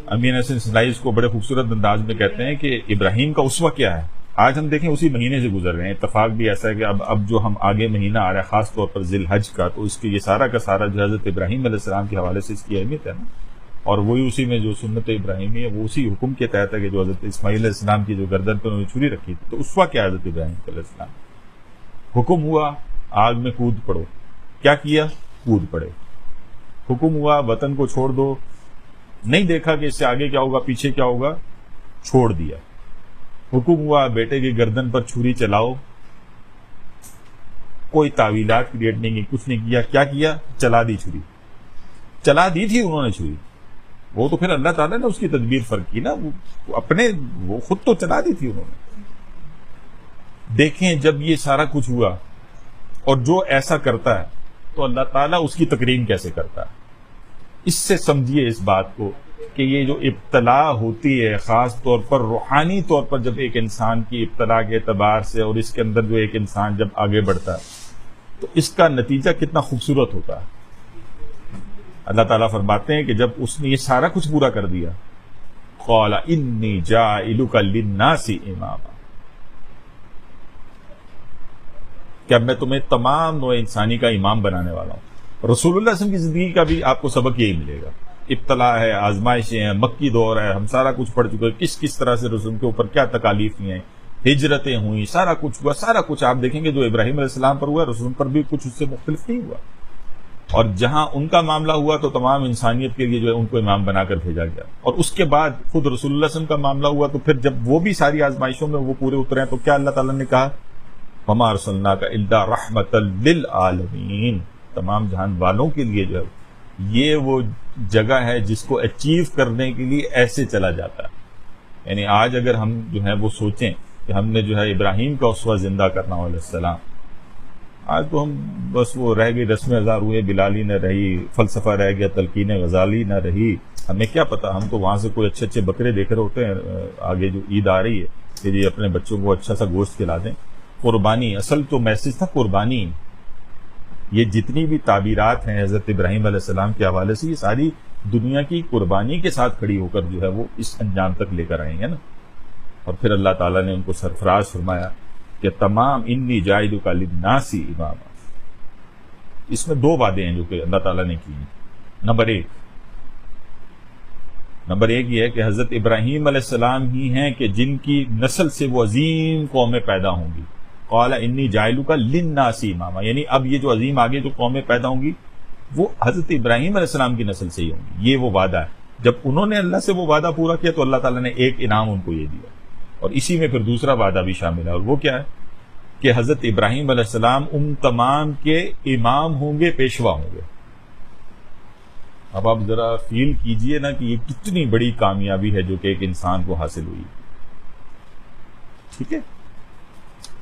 امین حسن اسلائی اس کو بڑے خوبصورت انداز میں کہتے ہیں کہ ابراہیم کا اسوہ کیا ہے. آج ہم دیکھیں اسی مہینے سے گزر رہے ہیں، اتفاق بھی ایسا ہے کہ اب جو ہم آگے مہینہ آ رہا ہے خاص طور پر ذی الحج کا، تو اس کے یہ سارا کا سارا جو حضرت ابراہیم علیہ السلام کے حوالے سے اس کی اہمیت ہے نا. اور وہی اسی میں جو سنت ابراہیمی ہے وہ اسی حکم کے تحت ہے کہ جو حضرت اسماعیل علیہ السلام کی جو گردن پہ انہوں نے چھری رکھی تھی. تو اسوہ کیا حضرت ابراہیم علیہ السلام؟ حکم ہوا آگ میں کود پڑو، کیا کیا؟ کود پڑے. حکم ہوا وطن کو چھوڑ دو، نہیں دیکھا کہ اس سے آگے کیا ہوگا پیچھے کیا ہوگا، چھوڑ دیا. حکم ہوا بیٹے کی گردن پر چھری چلاؤ، کوئی تعویلات کریٹ نہیں کی، کچھ نہیں کیا. کیا کیا؟ چلا دی چھری. چلا دی تھی انہوں نے چھری، وہ تو پھر اللہ تعالیٰ نے اس کی تدبیر فرق کی نا، وہ خود تو چلا دی تھی انہوں نے. دیکھیں جب یہ سارا کچھ ہوا اور جو ایسا کرتا ہے تو اللہ تعالیٰ اس کی تکریم کیسے کرتا ہے. اس سے سمجھیے اس بات کو کہ یہ جو ابتلا ہوتی ہے خاص طور پر روحانی طور پر، جب ایک انسان کی ابتلا کے اعتبار سے اور اس کے اندر جو ایک انسان جب آگے بڑھتا ہے تو اس کا نتیجہ کتنا خوبصورت ہوتا ہے. اللہ تعالیٰ فرماتے ہیں کہ جب اس نے یہ سارا کچھ پورا کر دیا، قال انی جاعلک للناس اماما، کہ اب میں تمہیں تمام نوع انسانی کا امام بنانے والا ہوں. رسول اللہ صلی اللہ علیہ وسلم کی زندگی کا بھی آپ کو سبق یہی ملے گا. ابتلا ہے، آزمائشیں ہیں، مکی دور ہے، ہم سارا کچھ پڑھ چکے، کس طرح سے رسول کے اوپر کیا تکالیف ہیں، ہجرتیں ہوئیں، سارا کچھ ہوا. سارا کچھ آپ دیکھیں گے جو ابراہیم علیہ السلام پر ہوا رسول پر بھی کچھ اس سے مختلف نہیں ہوا. اور جہاں ان کا معاملہ ہوا تو تمام انسانیت کے لیے جو ہے ان کو امام بنا کر بھیجا گیا. اور اس کے بعد خود رسول اللہ صلی اللہ علیہ وسلم کا معاملہ ہوا تو پھر جب وہ بھی ساری آزمائشوں میں وہ پورے اترے ہیں تو کیا اللہ تعالیٰ نے کہا وَمَا أَرْسَلْنَاكَ إِلَّا رَحْمَةً لِّلْعَالَمِينَ، تمام جہان والوں کے لیے جو ہے یہ وہ جگہ ہے جس کو اچیو کرنے کے لیے ایسے چلا جاتا ہے. یعنی آج اگر ہم جو ہے وہ سوچیں کہ ہم نے جو ہے ابراہیم کا اسوہ زندہ کرنا علیہ السلام، آج تو ہم بس وہ رہ گئی رسم ازار ہوئے، بلالی نہ رہی، فلسفہ رہ گیا، تلقین غزالی نہ رہی، ہمیں کیا پتا، ہم تو وہاں سے کوئی اچھے بکرے دیکھ رہے ہوتے ہیں آگے جو عید آ رہی ہے کہ جی اپنے بچوں کو اچھا سا گوشت کھلا دیں۔ قربانی، اصل تو میسج تھا قربانی۔ یہ جتنی بھی تعبیرات ہیں حضرت ابراہیم علیہ السلام کے حوالے سے، یہ ساری دنیا کی قربانی کے ساتھ کھڑی ہو کر جو ہے وہ اس انجام تک لے کر آئیں گے نا۔ اور پھر اللہ تعالیٰ نے ان کو سرفراز فرمایا کہ تمام انی جاعلک للناس اماما۔ اس میں دو وعدے ہیں جو کہ اللہ تعالیٰ نے کی ہیں۔ نمبر ایک یہ ہے کہ حضرت ابراہیم علیہ السلام ہی ہیں کہ جن کی نسل سے وہ عظیم قومیں پیدا ہوں گی۔ قال انی جاعلک للناس اماما، یعنی اب یہ جو عظیم آگے جو قومیں پیدا ہوں گی وہ حضرت ابراہیم علیہ السلام کی نسل سے ہی ہوں گی۔ یہ وہ وعدہ ہے۔ جب انہوں نے اللہ سے وہ وعدہ پورا کیا تو اللہ تعالیٰ نے ایک انعام ان کو یہ دیا، اور اسی میں پھر دوسرا وعدہ بھی شامل ہے، اور وہ کیا ہے کہ حضرت ابراہیم علیہ السلام ان تمام کے امام ہوں گے، پیشوا ہوں گے۔ اب آپ ذرا فیل کیجئے نا کہ یہ کتنی بڑی کامیابی ہے جو کہ ایک انسان کو حاصل ہوئی، ٹھیک ہے۔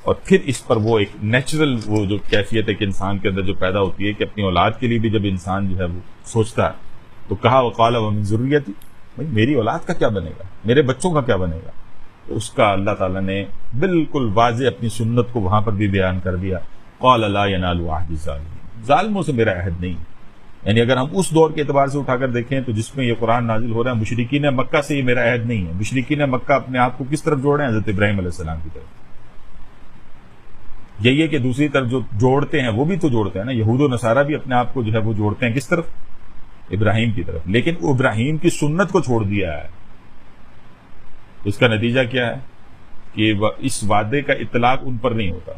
اور پھر اس پر وہ ایک نیچرل وہ جو کیفیت ایک انسان کے اندر جو پیدا ہوتی ہے کہ اپنی اولاد کے لیے بھی جب انسان جو ہے وہ سوچتا ہے تو کہا وقال ومن ذریتی، بھائی میری اولاد کا کیا بنے گا، میرے بچوں کا کیا بنے گا، تو اس کا اللہ تعالیٰ نے بالکل واضح اپنی سنت کو وہاں پر بھی بیان کر دیا۔ قال لا ینال عہد الظالمین، ظالموں سے میرا عہد نہیں۔ یعنی اگر ہم اس دور کے اعتبار سے اٹھا کر دیکھیں تو جس میں یہ قرآن نازل ہو رہا ہے، مشرکین مکہ سے یہ میرا عہد نہیں ہے۔ مشرکین مکہ اپنے آپ کو کس طرف جوڑ رہے ہیں؟ حضرت ابراہیم علیہ السلام کی طرف۔ یہی ہے کہ دوسری طرف جو جوڑتے ہیں وہ بھی تو جوڑتے ہیں نا، یہود و نصارہ بھی اپنے آپ کو جو ہے وہ جوڑتے ہیں کس طرف؟ ابراہیم کی طرف، لیکن ابراہیم کی سنت کو چھوڑ دیا ہے۔ اس کا نتیجہ کیا ہے کہ اس وعدے کا اطلاق ان پر نہیں ہوتا،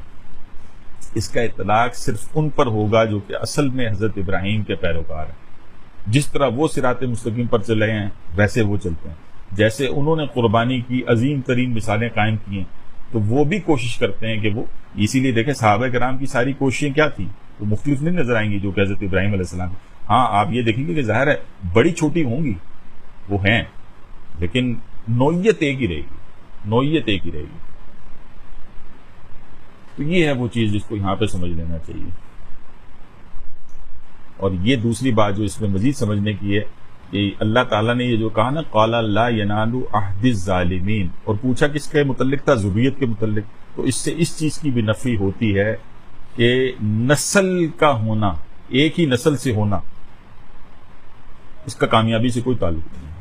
اس کا اطلاق صرف ان پر ہوگا جو کہ اصل میں حضرت ابراہیم کے پیروکار ہیں۔ جس طرح وہ صراط مستقیم پر چلے ہیں ویسے وہ چلتے ہیں، جیسے انہوں نے قربانی کی عظیم ترین مثالیں قائم کی ہیں تو وہ بھی کوشش کرتے ہیں کہ وہ، اسی لیے دیکھیں صحابہ کرام کی ساری کوششیں کیا تھی، وہ مختلف نہیں نظر آئیں گی جو کہ حضرت ابراہیم علیہ السلام کی۔ ہاں آپ یہ دیکھیں گے کہ ظاہر ہے بڑی چھوٹی ہوں گی، وہ ہیں، لیکن نوعیت ایک ہی رہے گی، نوعیت ایک ہی رہے گی۔ تو یہ ہے وہ چیز جس کو یہاں پہ سمجھ لینا چاہیے۔ اور یہ دوسری بات جو اس میں مزید سمجھنے کی ہے کہ اللہ تعالیٰ نے یہ جو کہا نا قال لا ینال عہد الظالمین، اور پوچھا کس کے متعلق تھا؟ ذریت کے متعلق، تو اس سے اس چیز کی بھی نفی ہوتی ہے کہ نسل کا ہونا، ایک ہی نسل سے ہونا، اس کا کامیابی سے کوئی تعلق نہیں ہے۔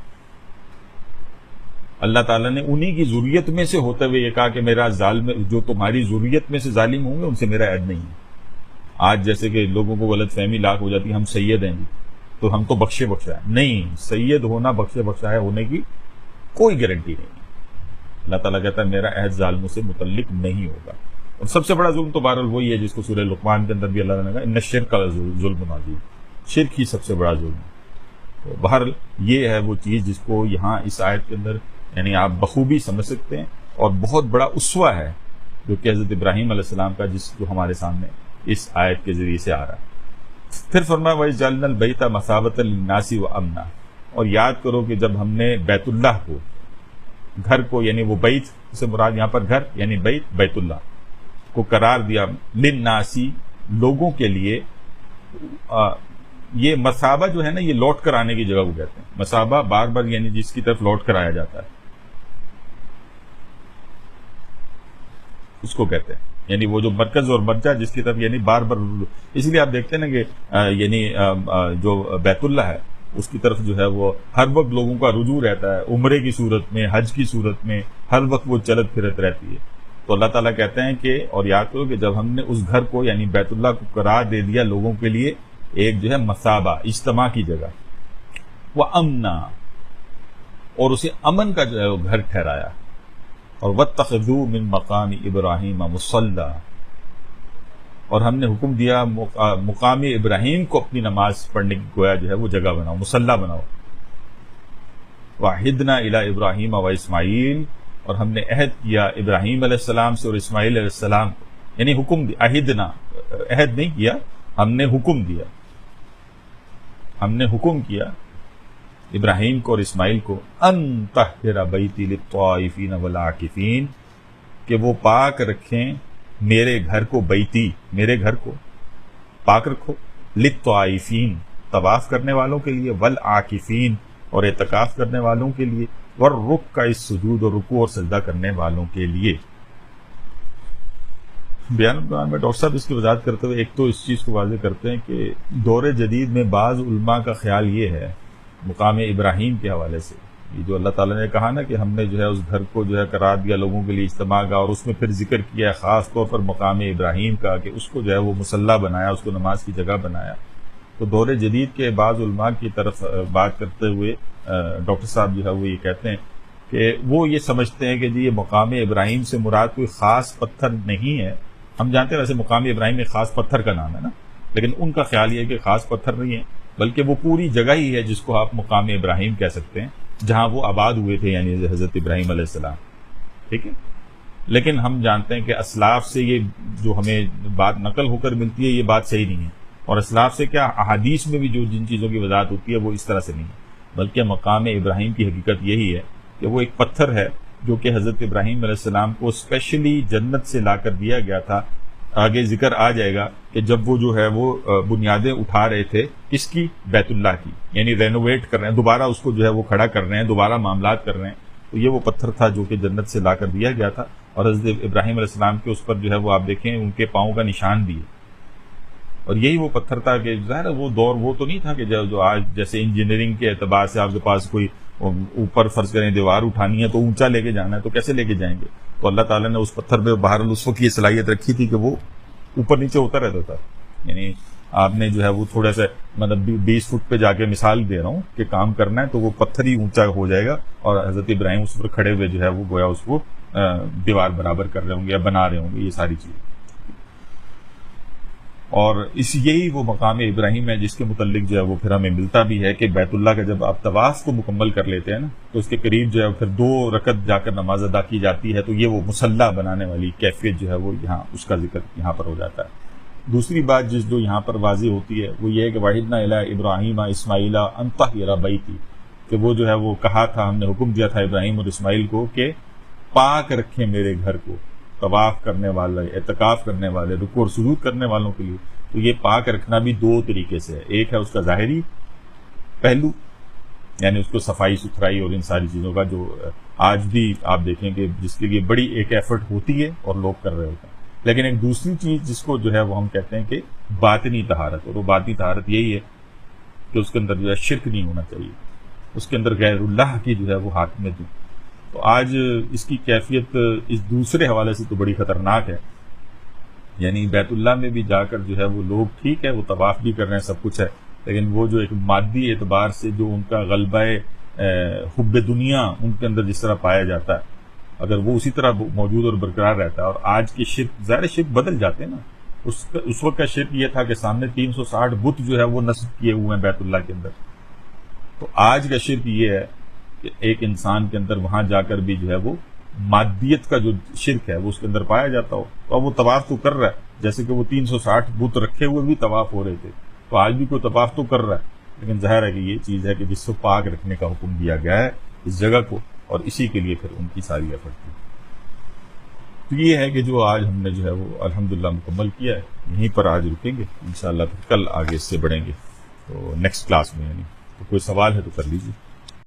اللہ تعالیٰ نے انہی کی ذریت میں سے ہوتے ہوئے یہ کہا کہ میرا ظالم، جو تمہاری ذریت میں سے ظالم ہوں گے ان سے میرا عہد نہیں ہے۔ آج جیسے کہ لوگوں کو غلط فہمی لاکھ ہو جاتی ہے، ہم سید ہیں جی تو ہم تو بخشے بخشا ہے، نہیں، سید ہونا بخشے بخشایا ہونے کی کوئی گارنٹی نہیں ہے۔ اللہ تعالیٰ کہتا ہے میرا عہد ظالموں سے متعلق نہیں ہوگا۔ اور سب سے بڑا ظلم تو بہرحال وہی ہے جس کو سورہ لقمان کے اندر بھی اللہ نے کہا ان الشرک ظلم عظیم، شرک ہی سب سے بڑا ظلم ہے۔ تو بہرحال یہ ہے وہ چیز جس کو یہاں اس آیت کے اندر یعنی آپ بخوبی سمجھ سکتے ہیں، اور بہت بڑا اسوہ ہے جو کہ حضرت ابراہیم علیہ السلام کا جو ہمارے سامنے اس آیت کے ذریعے سے آ رہا ہے۔ پھر فرمایا وَإِجْعَلْنَا الْبَيْتَ مَثَابَةً لِلنَّاسِ وَأَمْنًا، اور یاد کرو کہ جب ہم نے بیت اللہ کو، گھر کو، یعنی وہ بیت سے مراد یہاں پر گھر یعنی بیت اللہ کو قرار دیا، للناسی لوگوں کے لیے، یہ مثابہ جو ہے نا یہ لوٹ کر آنے کی جگہ کو کہتے ہیں، مثابہ بار بار یعنی جس کی طرف لوٹ کر آیا جاتا ہے اس کو کہتے ہیں، یعنی وہ جو مرکز اور مرجع جس کی طرف یعنی بار بار، اس لیے آپ دیکھتے ہیں نا کہ یعنی جو بیت اللہ ہے اس کی طرف جو ہے وہ ہر وقت لوگوں کا رجوع رہتا ہے، عمرے کی صورت میں، حج کی صورت میں، ہر وقت وہ چلت پھرت رہتی ہے۔ تو اللہ تعالیٰ کہتے ہیں کہ اور یاد کرو کہ جب ہم نے اس گھر کو یعنی بیت اللہ کو قرار دے دیا لوگوں کے لیے ایک جو ہے مثابہ، اجتماع کی جگہ، وہ امنا، اور اسے امن کا جو ہے وہ گھر ٹھہرایا، اور واتخذوا من مقام ابراہیم مصلی، اور ہم نے حکم دیا مقام ابراہیم کو اپنی نماز پڑھنے کی گویا جو ہے وہ جگہ بناؤ، مصلی بناؤ۔ وعہدنا الی ابراہیم و اسماعیل، اور ہم نے عہد کیا ابراہیم علیہ السلام سے اور اسماعیل علیہ السلام کو، یعنی حکم دیا، عہدنا عہد نہیں کیا، ہم نے حکم دیا، ہم نے حکم کیا ابراہیم کو اور اسماعیل کو ان طہر بیتی للطائفین والعاکفین، کہ وہ پاک رکھیں میرے گھر کو بیتی، میرے گھر کو پاک رکھو، للطائفین طواف کرنے والوں کے لیے، والعاکفین اور اعتکاف کرنے والوں کے لیے، والرکع السجود اور رکوع اور سجدہ کرنے والوں کے لیے۔ بیان میں ڈاکٹر صاحب اس کی وضاحت کرتے ہوئے ایک تو اس چیز کو واضح کرتے ہیں کہ دور جدید میں بعض علماء کا خیال یہ ہے مقام ابراہیم کے حوالے سے، یہ جو اللہ تعالیٰ نے کہا نا کہ ہم نے جو ہے اس گھر کو جو ہے قرار دیا لوگوں کے لیے اجتماع کا، اور اس میں پھر ذکر کیا ہے خاص طور پر مقام ابراہیم کا کہ اس کو جو ہے وہ مصلی بنایا، اس کو نماز کی جگہ بنایا۔ تو دور جدید کے بعض علماء کی طرف بات کرتے ہوئے ڈاکٹر صاحب جو ہے وہ یہ کہتے ہیں کہ وہ یہ سمجھتے ہیں کہ جی یہ مقام ابراہیم سے مراد کوئی خاص پتھر نہیں ہے۔ ہم جانتے ہیں ویسے مقام ابراہیم ایک خاص پتھر کا نام ہے نا، لیکن ان کا خیال یہ ہے کہ خاص پتھر نہیں ہے، بلکہ وہ پوری جگہ ہی ہے جس کو آپ مقام ابراہیم کہہ سکتے ہیں، جہاں وہ آباد ہوئے تھے، یعنی حضرت ابراہیم علیہ السلام، ٹھیک ہے۔ لیکن ہم جانتے ہیں کہ اسلاف سے یہ جو ہمیں بات نقل ہو کر ملتی ہے یہ بات صحیح نہیں ہے، اور اسلاف سے کیا احادیث میں بھی جو جن چیزوں کی وضاحت ہوتی ہے وہ اس طرح سے نہیں ہے، بلکہ مقام ابراہیم کی حقیقت یہی ہے کہ وہ ایک پتھر ہے جو کہ حضرت ابراہیم علیہ السلام کو اسپیشلی جنت سے لا کر دیا گیا تھا۔ آگے ذکر آ جائے گا کہ جب وہ جو ہے وہ بنیادیں اٹھا رہے تھے کس کی؟ بیت اللہ کی، یعنی رینوویٹ کر رہے ہیں، دوبارہ اس کو جو ہے وہ کھڑا کر رہے ہیں، دوبارہ معاملات کر رہے ہیں، تو یہ وہ پتھر تھا جو کہ جنت سے لا کر دیا گیا تھا، اور حضرت ابراہیم علیہ السلام کے اس پر جو ہے وہ آپ دیکھیں ان کے پاؤں کا نشان بھی ہے، اور یہی وہ پتھر تھا کہ ظاہر وہ دور وہ تو نہیں تھا کہ جو آج جیسے انجینئرنگ کے اعتبار سے آپ کے پاس کوئی اوپر فرض کریں دیوار اٹھانی ہے تو اونچا لے کے جانا ہے تو کیسے لے کے جائیں گے، تو اللہ تعالیٰ نے اس پتھر پہ بہرحال اس وقت یہ صلاحیت رکھی تھی کہ وہ اوپر نیچے ہوتا رہتا تھا، یعنی آپ نے جو ہے وہ تھوڑا سا مطلب 20 فٹ پہ جا کے مثال دے رہا ہوں کہ کام کرنا ہے تو وہ پتھر ہی اونچا ہو جائے گا، اور حضرت ابراہیم اس پر کھڑے ہوئے جو ہے وہ گویا اس کو دیوار برابر کر رہے ہوں گے یا بنا رہے ہوں گے، یہ ساری چیزیں، اور یہی وہ مقام ابراہیم ہے جس کے متعلق جو ہے وہ پھر ہمیں ملتا بھی ہے کہ بیت اللہ کا جب آپ طواف کو مکمل کر لیتے ہیں نا تو اس کے قریب جو ہے پھر 2 رکعت جا کر نماز ادا کی جاتی ہے، تو یہ وہ مصلی بنانے والی کیفیت جو ہے وہ یہاں اس کا ذکر یہاں پر ہو جاتا ہے۔ دوسری بات جو یہاں پر واضح ہوتی ہے وہ یہ ہے کہ وَعِدْنَا إِلَىٰ إِبْرَاهِيمَ إِسْمَاعِيلَ أَن طَهِّرَ بَيْتِي، کہ وہ جو ہے وہ کہا تھا، ہم نے حکم دیا تھا ابراہیم اور اسماعیل کو کہ پاک رکھیں میرے گھر کو، طواف کرنے والے، اعتکاف کرنے والے، رکوع اور سجود کرنے والوں کے لیے۔ تو یہ پاک رکھنا بھی 2 طریقے سے ہے، ایک ہے اس کا ظاہری پہلو، یعنی اس کو صفائی ستھرائی اور ان ساری چیزوں کا جو آج بھی آپ دیکھیں کہ جس کے لیے بڑی ایک ایفرٹ ہوتی ہے اور لوگ کر رہے ہوتے ہیں، لیکن ایک دوسری چیز جس کو جو ہے وہ ہم کہتے ہیں کہ باطنی طہارت، اور وہ باطنی طہارت یہی ہے کہ اس کے اندر جو ہے شرک نہیں ہونا چاہیے، اس کے اندر غیر اللہ کی جو ہے وہ حاکمیت ہے۔ تو آج اس کی کیفیت اس دوسرے حوالے سے تو بڑی خطرناک ہے، یعنی بیت اللہ میں بھی جا کر جو ہے وہ لوگ ٹھیک ہے وہ طواف بھی کر رہے ہیں، سب کچھ ہے، لیکن وہ جو ایک مادی اعتبار سے جو ان کا غلبہ حب دنیا ان کے اندر جس طرح پایا جاتا ہے، اگر وہ اسی طرح موجود اور برقرار رہتا ہے، اور آج کے شرک ظاہر شرک بدل جاتے ہیں نا، اس وقت کا شرک یہ تھا کہ سامنے 360 بت جو ہے وہ نصب کیے ہوئے ہیں بیت اللہ کے اندر، تو آج کا شرک یہ ہے کہ ایک انسان کے اندر وہاں جا کر بھی جو ہے وہ مادیت کا جو شرک ہے وہ اس کے اندر پایا جاتا ہو، تو اب وہ طواف تو کر رہا ہے، جیسے کہ وہ 360 بت رکھے ہوئے بھی طواف ہو رہے تھے، تو آج بھی کوئی طواف تو کر رہا ہے، لیکن ظاہر ہے کہ یہ چیز ہے کہ جس کو پاک رکھنے کا حکم دیا گیا ہے اس جگہ کو، اور اسی کے لیے پھر ان کی ساری ایفرٹ تھی۔ تو یہ ہے کہ جو آج ہم نے جو ہے وہ الحمدللہ مکمل کیا ہے، یہیں پر آج رکیں گے، انشاءاللہ پھر کل آگے اس سے بڑھیں گے، تو نیکسٹ کلاس میں، یعنی تو کوئی سوال ہے تو کر لیجیے۔